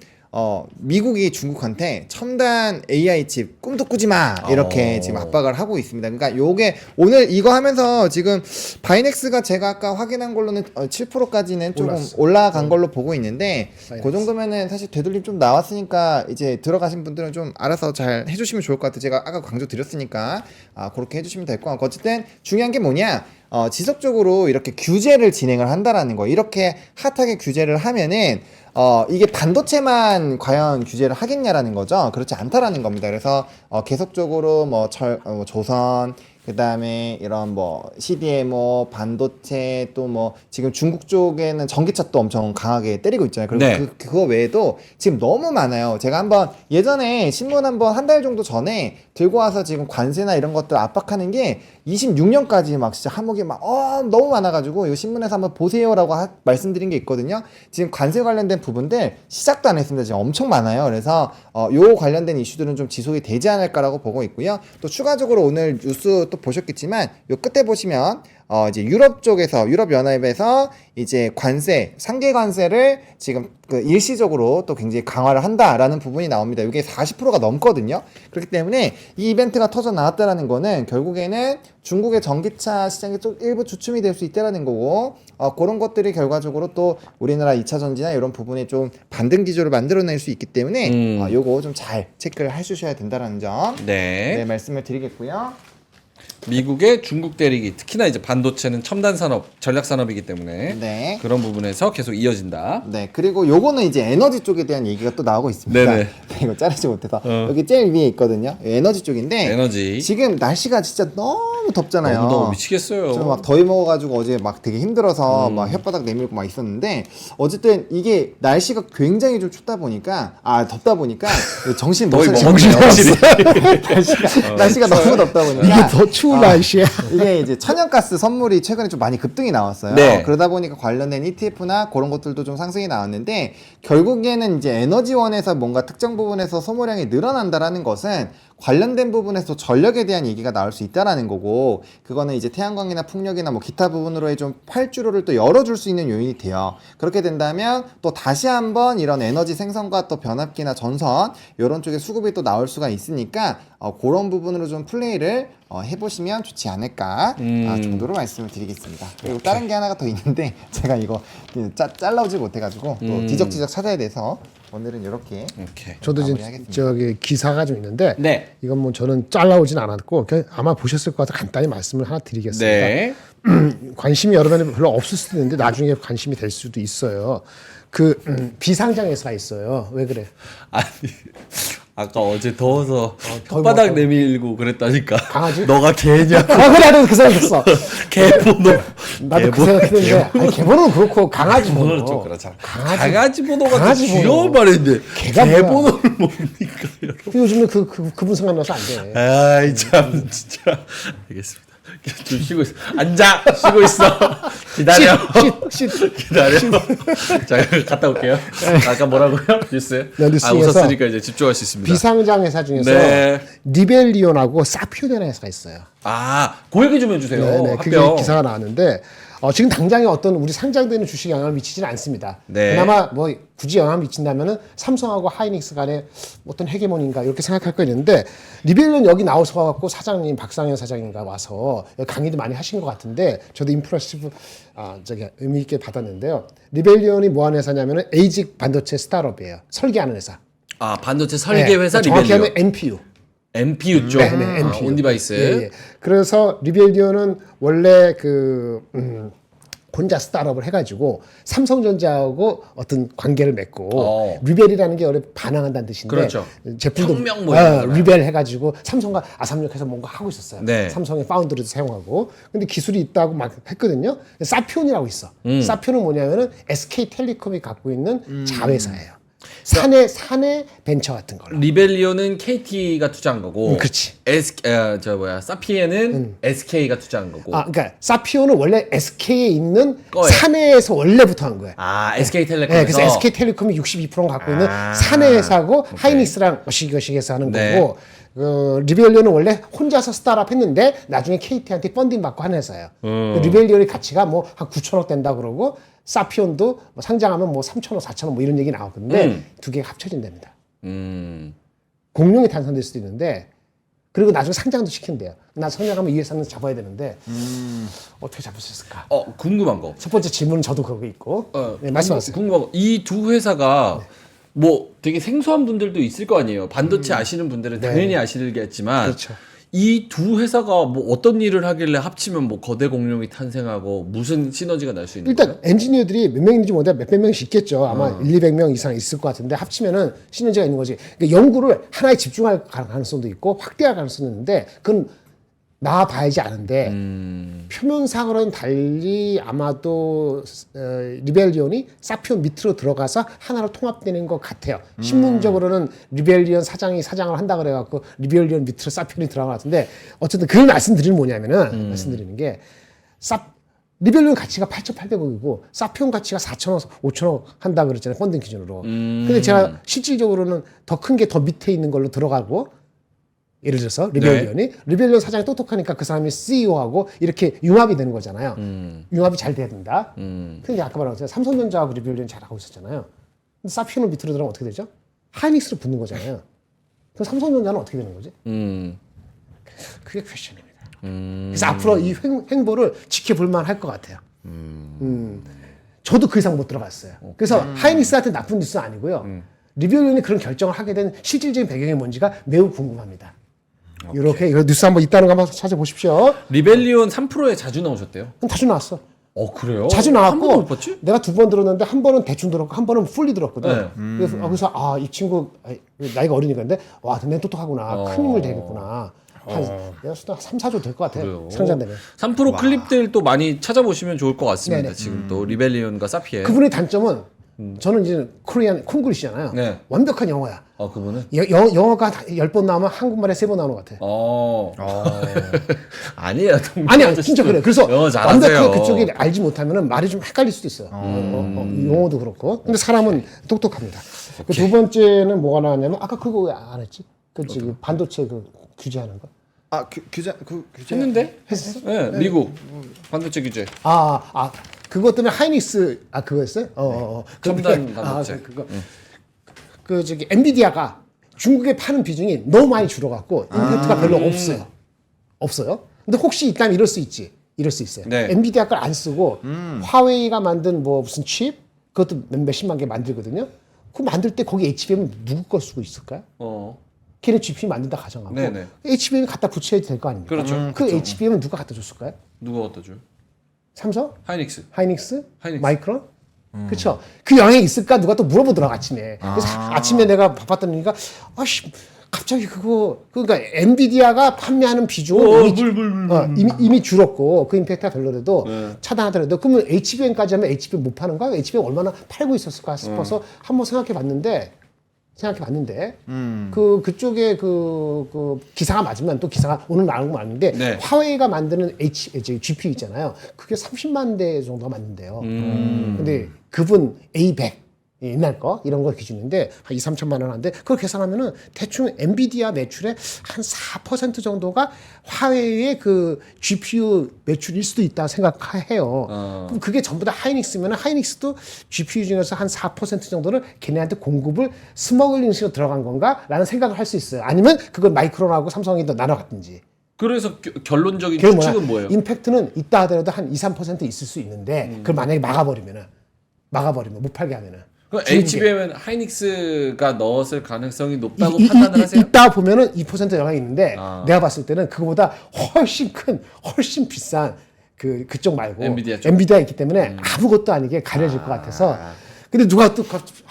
S3: 미국이 중국한테 첨단 AI 칩 꿈도 꾸지 마 이렇게 지금 압박을 하고 있습니다. 그러니까 요게 오늘 이거 하면서 지금 바이넥스가 제가 아까 확인한 걸로는 7%까지는 조금 올라간 걸로 보고 있는데 그 정도면은 사실 되돌림 좀 나왔으니까 이제 들어가신 분들은 좀 알아서 잘 해주시면 좋을 것 같아요. 제가 아까 강조 드렸으니까 그렇게 해주시면 될 것 같고 어쨌든 중요한 게 뭐냐 지속적으로 이렇게 규제를 진행을 한다라는 거. 이렇게 핫하게 규제를 하면은 이게 반도체만 과연 규제를 하겠냐라는 거죠. 그렇지 않다라는 겁니다. 그래서 계속적으로 조선 그다음에 이런 뭐 CDMO 반도체 또 뭐 지금 중국 쪽에는 전기차 또 엄청 강하게 때리고 있잖아요. 그리고
S1: 네.
S3: 그거 외에도 지금 너무 많아요. 제가 한번 예전에 신문 한번 한 달 정도 전에 들고 와서 지금 관세나 이런 것들 압박하는 게 26년까지 막 진짜 항목이 막 너무 많아가지고 이 신문에서 한번 보세요라고 말씀드린 게 있거든요. 지금 관세 관련된 부분들 시작도 안 했습니다. 지금 엄청 많아요. 그래서 요 관련된 이슈들은 좀 지속이 되지 않을까라고 보고 있고요. 또 추가적으로 오늘 뉴스 또 보셨겠지만 요 끝에 보시면 이제 유럽 쪽에서 유럽연합에서 이제 상계 관세를 지금 그 일시적으로 또 굉장히 강화를 한다라는 부분이 나옵니다. 이게 40%가 넘거든요. 그렇기 때문에 이 이벤트가 터져 나왔다라는 거는 결국에는 중국의 전기차 시장이 좀 일부 주춤이 될 수 있다라는 거고 그런 것들이 결과적으로 또 우리나라 2차 전지나 이런 부분에 좀 반등 기조를 만들어낼 수 있기 때문에 요거 좀 잘 체크를 해주셔야 된다라는 점
S1: 네.
S3: 말씀을 드리겠고요.
S1: 미국의 중국 대리기 특히나 이제 반도체는 첨단 산업, 전략 산업이기 때문에
S3: 네.
S1: 그런 부분에서 계속 이어진다.
S3: 네, 그리고 요거는 이제 에너지 쪽에 대한 얘기가 또 나오고 있습니다.
S1: 네네.
S3: 이거 자르지 못해서 여기 제일 위에 있거든요. 에너지 쪽인데
S1: 에너지.
S3: 지금 날씨가 진짜 너무 덥잖아요.
S1: 너무 더워 미치겠어요.
S3: 저 막 더위 먹어가지고 어제 막 되게 힘들어서 막 혓바닥 내밀고 막 있었는데 어쨌든 이게 날씨가 굉장히 좀 춥다 보니까 덥다 보니까 정신 못 차리고 날씨가 너무 덥다 보니까
S2: 이게 더 추운 날씨야.
S3: 이게 이제 천연가스 선물이 최근에 좀 많이 급등이 나왔어요.
S1: 네.
S3: 그러다 보니까 관련된 ETF나 그런 것들도 좀 상승이 나왔는데 결국에는 이제 에너지원에서 뭔가 특정 부분에서 소모량이 늘어난다라는 것은 관련된 부분에서 전력에 대한 얘기가 나올 수 있다라는 거고 그거는 이제 태양광이나 풍력이나 뭐 기타 부분으로의 좀 활주로를 또 열어줄 수 있는 요인이 돼요. 그렇게 된다면 또 다시 한번 이런 에너지 생성과 또 변압기나 전선 이런 쪽에 수급이 또 나올 수가 있으니까 그런 부분으로 좀 플레이를 해보시면 좋지 않을까 정도로 말씀을 드리겠습니다. 그리고 다른 게 하나가 더 있는데 제가 이거 잘라오지 못해가지고 또 뒤적뒤적 찾아야 돼서 오늘은 이렇게
S1: 오케이.
S2: 저도 지금
S3: 마무리하겠습니다.
S2: 저기 기사가 좀 있는데
S1: 네.
S2: 이건 뭐 저는 잘라오진 않았고 그냥 아마 보셨을 것 같아 간단히 말씀을 하나 드리겠습니다.
S1: 네.
S2: 관심이 여러 면에 별로 없을 수도 있는데 나중에 관심이 될 수도 있어요. 그 비상장 회사가 있어요. 왜 그래?
S1: 아까 어제 더워서
S2: 더워.
S1: 혓바닥 내밀고 그랬다니까.
S2: 강아지?
S1: 너가 개냐?
S2: 아, 그래, 나도 그 생각했어.
S1: 개번호.
S2: 나도 그 생각했는데, 아니, 개번호는 그렇고, 강아지 번호.
S1: 개번호는 좀 그렇잖아.
S2: 강아지,
S1: 강아지 번호가
S2: 강아지
S1: 좀 귀여운
S2: 번호.
S1: 말인데
S2: 개가 뭐야?
S1: 개번호를 뭡니까 여러분?
S2: 요즘에 그분 생각나서 안 돼.
S1: 아이 참 진짜. 알겠습니다. 좀 쉬고 있어. 앉아. 쉬고 있어. 기다려. 기다려. 자 갔다 올게요. 아까 뭐라고요? 뉴스.
S2: 네, 뉴스에서
S1: 웃었으니까 이제 집중할 수 있습니다.
S2: 비상장 회사 중에서
S1: 네.
S2: 리벨리온하고 사피온이라는 회사가 있어요.
S1: 그 얘기 좀 해주세요.
S2: 네네, 그게
S1: 합병.
S2: 기사가 나왔는데 지금 당장에 어떤 우리 상장되는 주식에 영향을 미치지는 않습니다.
S1: 네.
S2: 그나마 뭐 굳이 영향을 미친다면은 삼성하고 하이닉스 간의 어떤 헤게모니인가 이렇게 생각할 거 있는데 리벨리온 여기 나오셔 갖고 사장님 박상현 사장인가 와서 강의도 많이 하신 것 같은데 저도 임프레시브 의미 있게 받았는데요. 리벨리온이 뭐 하는 회사냐면은 에이직 반도체 스타트업이에요. 설계하는 회사.
S1: 아 반도체 설계 회사
S2: 정확히
S1: 리벨리온.
S2: 하면 NPU.
S1: NPU 쪽.
S2: NPU.
S1: 온디바이스.
S2: 예. 그래서 리벨리온은 원래 혼자 스타트업을 해가지고 삼성전자하고 어떤 관계를 맺고 리벨이라는 게 원래 반항한다는 뜻인데
S1: 그렇죠.
S2: 제품도
S1: 혁명 뭐 이런 거잖아요.
S2: 리벨 해가지고 삼성과 아삼육해서 뭔가 하고 있었어요.
S1: 네.
S2: 삼성의 파운드리도 사용하고 근데 기술이 있다고 막 했거든요. 사피온이라고 있어. 사피온은 뭐냐면은 SK텔레콤이 갖고 있는 자회사예요. 사내 벤처 같은 걸로.
S1: 리벨리온은 KT가 투자한 거고.
S2: 그렇지.
S1: 사피엔은 SK가 투자한 거고.
S2: 그러니까 사피온은 원래 SK에 있는
S1: 거예요.
S2: 사내에서 원래부터 한 거예요.
S1: SK텔레콤에서.
S2: 네, 그래서 SK텔레콤이 62% 갖고 있는 사내 회사고 하이닉스랑 어시기어시기해서 하는
S1: 네.
S2: 거고 리벨리온은 원래 혼자서 스타트업 했는데 나중에 KT한테 펀딩 받고 한 회사예요. 리벨리온의 가치가 뭐 한 9천억 된다 그러고 사피온도 뭐 상장하면 뭐 3천억, 4천억 뭐 이런 얘기 나오는데 두 개가 합쳐진답니다. 공룡이 탄생될 수도 있는데 그리고 나중에 상장도 시킨대요. 나 상장하면 이 회사는 잡아야 되는데 어떻게 잡을 수 있을까?
S1: 궁금한 거.
S2: 첫 번째 질문은 저도 그러고 있고 네, 말씀하세요.
S1: 궁금한 거. 이 두 회사가 뭐 되게 생소한 분들도 있을 거 아니에요. 반도체 아시는 분들은 당연히 아시겠지만
S2: 그렇죠.
S1: 이 두 회사가 뭐 어떤 일을 하길래 합치면 뭐 거대 공룡이 탄생하고 무슨 시너지가 날 수 있는 거예요?
S2: 일단 엔지니어들이 몇 명인지 모르겠는데 몇백 명씩 있겠죠. 아마 200명 이상 있을 것 같은데 합치면은 시너지가 있는 거지. 그러니까 연구를 하나에 집중할 가능성도 있고 확대할 가능성도 있는데 그건 나와봐야지 아는데 표면상으로는 달리 아마도 리벨리온이 사피온 밑으로 들어가서 하나로 통합되는 것 같아요. 신문적으로는 리벨리온 사장이 사장을 한다 그래갖고 리벨리온 밑으로 사피온이 들어간 것 같은데 어쨌든 그 말씀드리는 뭐냐면은 말씀드리는 게 리벨리온 가치가 8,800억이고 사피온 가치가 4천억, 5천억 한다 그랬잖아요. 펀딩 기준으로. 근데 제가 실질적으로는 더 큰 게 더 밑에 있는 걸로 들어가고 예를 들어서 리벨리온이 리벨리온 사장이 똑똑하니까 그 사람이 CEO하고 이렇게 융합이 되는 거잖아요. 융합이 잘 돼야 된다. 근데 아까 말한 것처럼 삼성전자하고 리벨리온 잘하고 있었잖아요. 근데 사피온을 밑으로 들어가면 어떻게 되죠? 하이닉스로 붙는 거잖아요. 그럼 삼성전자는 어떻게 되는 거지? 그게 퀘션입니다. 그래서 앞으로 이 행보를 지켜볼만 할 것 같아요. 저도 그 이상 못 들어갔어요. 그래서 하이닉스한테 나쁜 뉴스는 아니고요. 리벨리온이 그런 결정을 하게 된 실질적인 배경이 뭔지가 매우 궁금합니다. 이렇게 이거 뉴스 한번 있다는 거 한번 찾아보십시오.
S1: 리벨리온 3%에 자주 나오셨대요?
S2: 자주 나왔어.
S1: 그래요?
S2: 자주
S1: 한
S2: 나왔고
S1: 번도 못 봤지?
S2: 내가 2번 들었는데 한 번은 대충 들었고 한 번은 풀리 들었거든. 그래서 이 친구 나이가 어리니까 근데 와, 내 똑똑하구나. 큰 힘을 대겠구나. 내가 수당 3, 4조 될 것 같아. 상장되면.
S1: 3% 클립들 또 많이 찾아보셔면 좋을 것 같습니다.
S2: 네네.
S1: 지금 또 리벨리온과 사피엔.
S2: 그분의 단점은 저는 이제 코리안 콩글리시잖아요.
S1: 네.
S2: 완벽한 영어야.
S1: 그분은?
S2: 영어가 10번 나오면 한국말에 3번 나오는 것 같아.
S1: 아니에요.
S2: 아니야, 진짜 그래. 그래서
S1: 영어 잘하세요.
S2: 완벽하게 그쪽에 알지 못하면 말이 좀 헷갈릴 수도 있어요. 영어도 그렇고. 근데 사람은 똑똑합니다. 그 두 번째는 뭐가 나왔냐면 아까 그거 왜 안 했지? 그 저기 반도체 그 규제하는 거.
S3: 규제
S1: 했는데?
S2: 했었어?
S1: 네, 미국 반도체 규제.
S2: 그것 때문에 하이닉스 그거였어요?
S1: 첨단 반도체.
S2: 그 저기 엔비디아가 중국에 파는 비중이 너무 많이 줄어갖고 임팩트가 별로 없어요. 근데 혹시 있다면 이럴 수 있어요.
S1: 네.
S2: 엔비디아 걸 안 쓰고 화웨이가 만든 뭐 무슨 칩 그것도 몇십만 개 만들거든요. 그거 만들 때 거기 HBM 누구 거 쓰고 있을까요? 걔네 GPU 만든다 가정하고
S1: 네네.
S2: HBM 갖다 붙여야 될 거 아닙니까?
S1: 그렇죠.
S2: 그 HBM은 누가 갖다 줬을까요?
S1: 누가 갖다 줘요?
S2: 삼성?
S1: 하이닉스.
S2: 하이닉스?
S1: 하이닉스.
S2: 마이크론? 그렇죠. 그 영향이 있을까 누가 또 물어보더라고 아침에. 그래서 아침에 내가 바빴더니까 아씨 갑자기 그러니까 엔비디아가 판매하는 비중은 이미 줄었고 그 임팩트가 별로라도 차단하더라도 그러면 HBM까지 하면 HBM 못 파는 거야? HBM 얼마나 팔고 있었을까 싶어서 한번 생각해 봤는데 그쪽에 그 기사가 맞으면 또 기사가 오늘 나온 거 맞는데
S1: 네.
S2: 화웨이가 만드는 GPU 있잖아요. 그게 30만 대 정도가 맞는데요. 근데 그분 A100 옛날 거 이런 걸 기준인데 한 2, 3천만 원 한데 그걸 계산하면은 대충 엔비디아 매출의 한 4% 정도가 화웨이의 그 GPU 매출일 수도 있다 생각해요. 그럼 그게 전부 다 하이닉스면 하이닉스도 GPU 중에서 한 4% 정도를 걔네한테 공급을 스머글링식으로 들어간 건가라는 생각을 할 수 있어요. 아니면 그걸 마이크론하고 삼성이 더 나눠 갔든지.
S1: 그래서 결론적인
S2: 그게
S1: 추측은 뭐예요?
S2: 임팩트는 있다 하더라도 한 2, 3% 있을 수 있는데 그걸 만약에 막아버리면 못 팔게 하면은.
S1: 그럼 HBM은 하이닉스가 넣었을 가능성이 높다고 판단을 하세요?
S2: 있다 보면은 2% 영향이 있는데 내가 봤을 때는 그거보다 훨씬 비싼 그쪽 말고 엔비디아 있기 때문에 아무것도 아니게 가려질 것 같아서. 근데 누가 또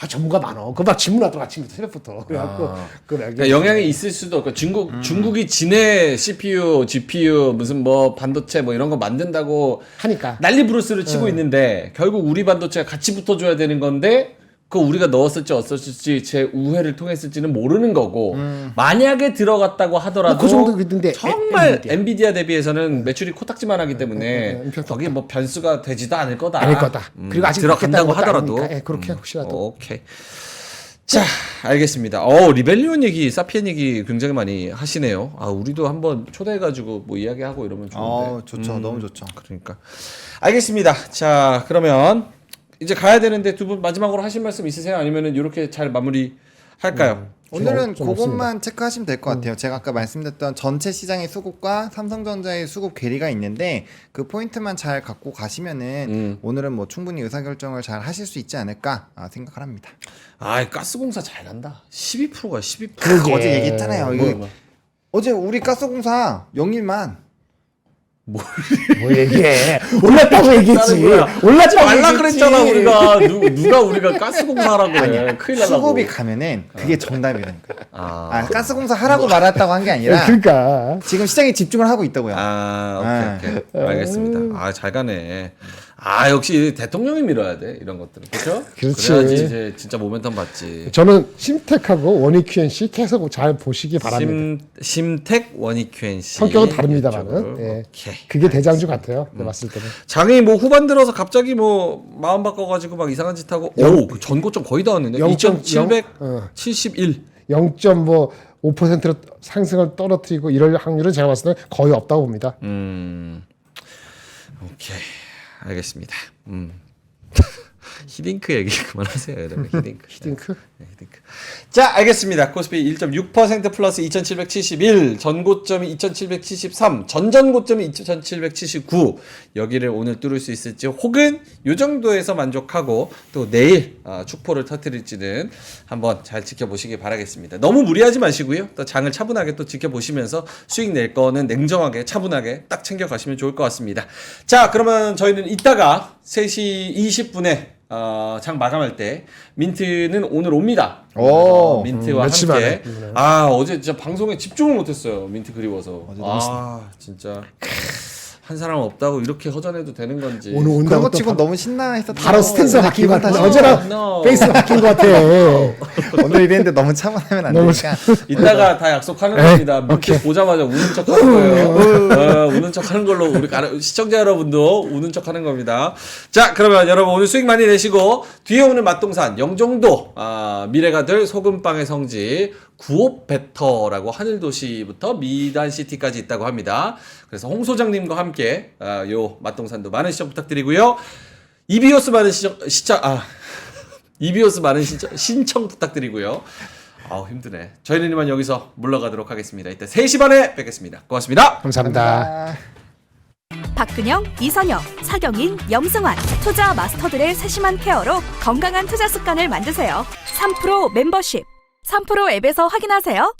S2: 전문가 많어. 그거 막 질문하더라고 아침부터 새벽부터. 그래갖고
S1: 그러니까 영향이 있을 수도. 그러니까 중국이 지네 CPU, GPU 무슨 뭐 반도체 뭐 이런 거 만든다고
S2: 하니까
S1: 난리 부르스를 치고 있는데 결국 우리 반도체가 같이 붙어줘야 되는 건데. 그 우리가 넣었을지 없었을지 제 우회를 통했을지는 모르는 거고 만약에 들어갔다고 하더라도
S2: 그 정도 있는데
S1: 정말 엔비디아 대비해서는 매출이 코딱지만 하기 때문에 거기에 뭐 변수가 되지도 않을 거다.
S2: 그리고 아직
S1: 들어간다고 하더라도
S2: 그렇게 혹시라도.
S1: 오케이. 자, 알겠습니다. 리벨리온 얘기, 사피엔 얘기 굉장히 많이 하시네요. 우리도 한번 초대해가지고 뭐 이야기하고 이러면 좋은데.
S3: 좋죠. 너무 좋죠.
S1: 그러니까. 알겠습니다. 자, 그러면 이제 가야 되는데 두 분 마지막으로 하실 말씀 있으세요? 아니면은 이렇게 잘 마무리 할까요?
S3: 오늘은 그것만 체크하시면 될 것 같아요. 제가 아까 말씀드렸던 전체 시장의 수급과 삼성전자의 수급 괴리가 있는데 그 포인트만 잘 갖고 가시면은 오늘은 뭐 충분히 의사결정을 잘 하실 수 있지 않을까 생각을 합니다.
S1: 가스공사 잘 간다. 12%가 12%.
S3: 어제 얘기했잖아요. 어제 우리 가스공사 영일만
S2: 뭐 얘기해. 올랐다고 얘기했지. 올랐지
S1: 말라 그랬잖아 우리가. 누가 우리가 가스공사 하라고 그래. 큰일 나라고.
S3: 수급이 가면은 그게 정답이라니까. 가스공사 하라고 말했다고 한 게 아니라
S2: 그러니까
S3: 지금 시장에 집중을 하고 있다고요.
S1: 오케이. 알겠습니다. 잘 가네. 역시 대통령이 밀어야 돼 이런 것들은. 그렇죠?
S2: 그렇지.
S1: 그래야지 이제 진짜 모멘텀 받지.
S2: 저는 심택하고 원익QNC 계속 잘 보시기 바랍니다.
S1: 심택 원익QNC
S2: 성격은 다릅니다만은 그게 대장주 같아요. 내가 봤을 때는.
S1: 장이 뭐 후반 들어서 갑자기 뭐 마음 바꿔가지고 막 이상한 짓 하고 그 전고점 거의 다 왔는데 2,771
S2: 0.5%로 상승을 떨어뜨리고 이럴 확률은 제가 봤을 때 거의 없다고 봅니다.
S1: 오케이. 알겠습니다. 히딩크 얘기 그만하세요, 여러분. 히딩크. 네, 히딩크. 자, 알겠습니다. 코스피 1.6% 플러스 2,771, 전고점이 2,773, 전전고점이 2,779. 여기를 오늘 뚫을 수 있을지, 혹은 이 정도에서 만족하고 또 내일 축포를 터뜨릴지는 한번 잘 지켜보시기 바라겠습니다. 너무 무리하지 마시고요. 또 장을 차분하게 또 지켜보시면서 수익 낼 거는 냉정하게 차분하게 딱 챙겨가시면 좋을 것 같습니다. 자, 그러면 저희는 이따가 3시 20분에 장 마감할 때 민트는 오늘 옵니다. 민트와 함께. 어제 진짜 방송에 집중을 못했어요. 민트 그리워서. 진짜 한 사람 없다고 이렇게 허전해도 되는 건지.
S2: 오늘
S3: 그런 거 치고 너무 신나했었던
S2: 바로 스탠스가 바뀐 것 같아. 어제랑 페이스가 바뀐 것 같아.
S3: 오늘 이랬는데 너무 차분하면 안 되니까.
S1: 이따가 다 약속하는 겁니다. 민트 보자마자 우는 척 하는 거예요. 우는 척 하는 걸로 우리 시청자 여러분도 우는 척 하는 겁니다. 자, 그러면 여러분 오늘 수익 많이 내시고 뒤에 오는 맛동산 영종도 미래가 될 소금빵의 성지 구옥베터라고 하늘도시부터 미단시티까지 있다고 합니다. 그래서 홍 소장님과 함께 요 맛동산도 많은 시청 부탁드리고요. 이비오스 많은 신청 부탁드리고요. 힘드네. 저희는 이만 여기서 물러가도록 하겠습니다. 이따 3시 반에 뵙겠습니다. 고맙습니다.
S2: 감사합니다.
S4: 박근영, 이선영, 사경인, 염승환 투자 마스터들의 세심한 케어로 건강한 투자 습관을 만드세요. 3프로 멤버십 3프로 앱에서 확인하세요.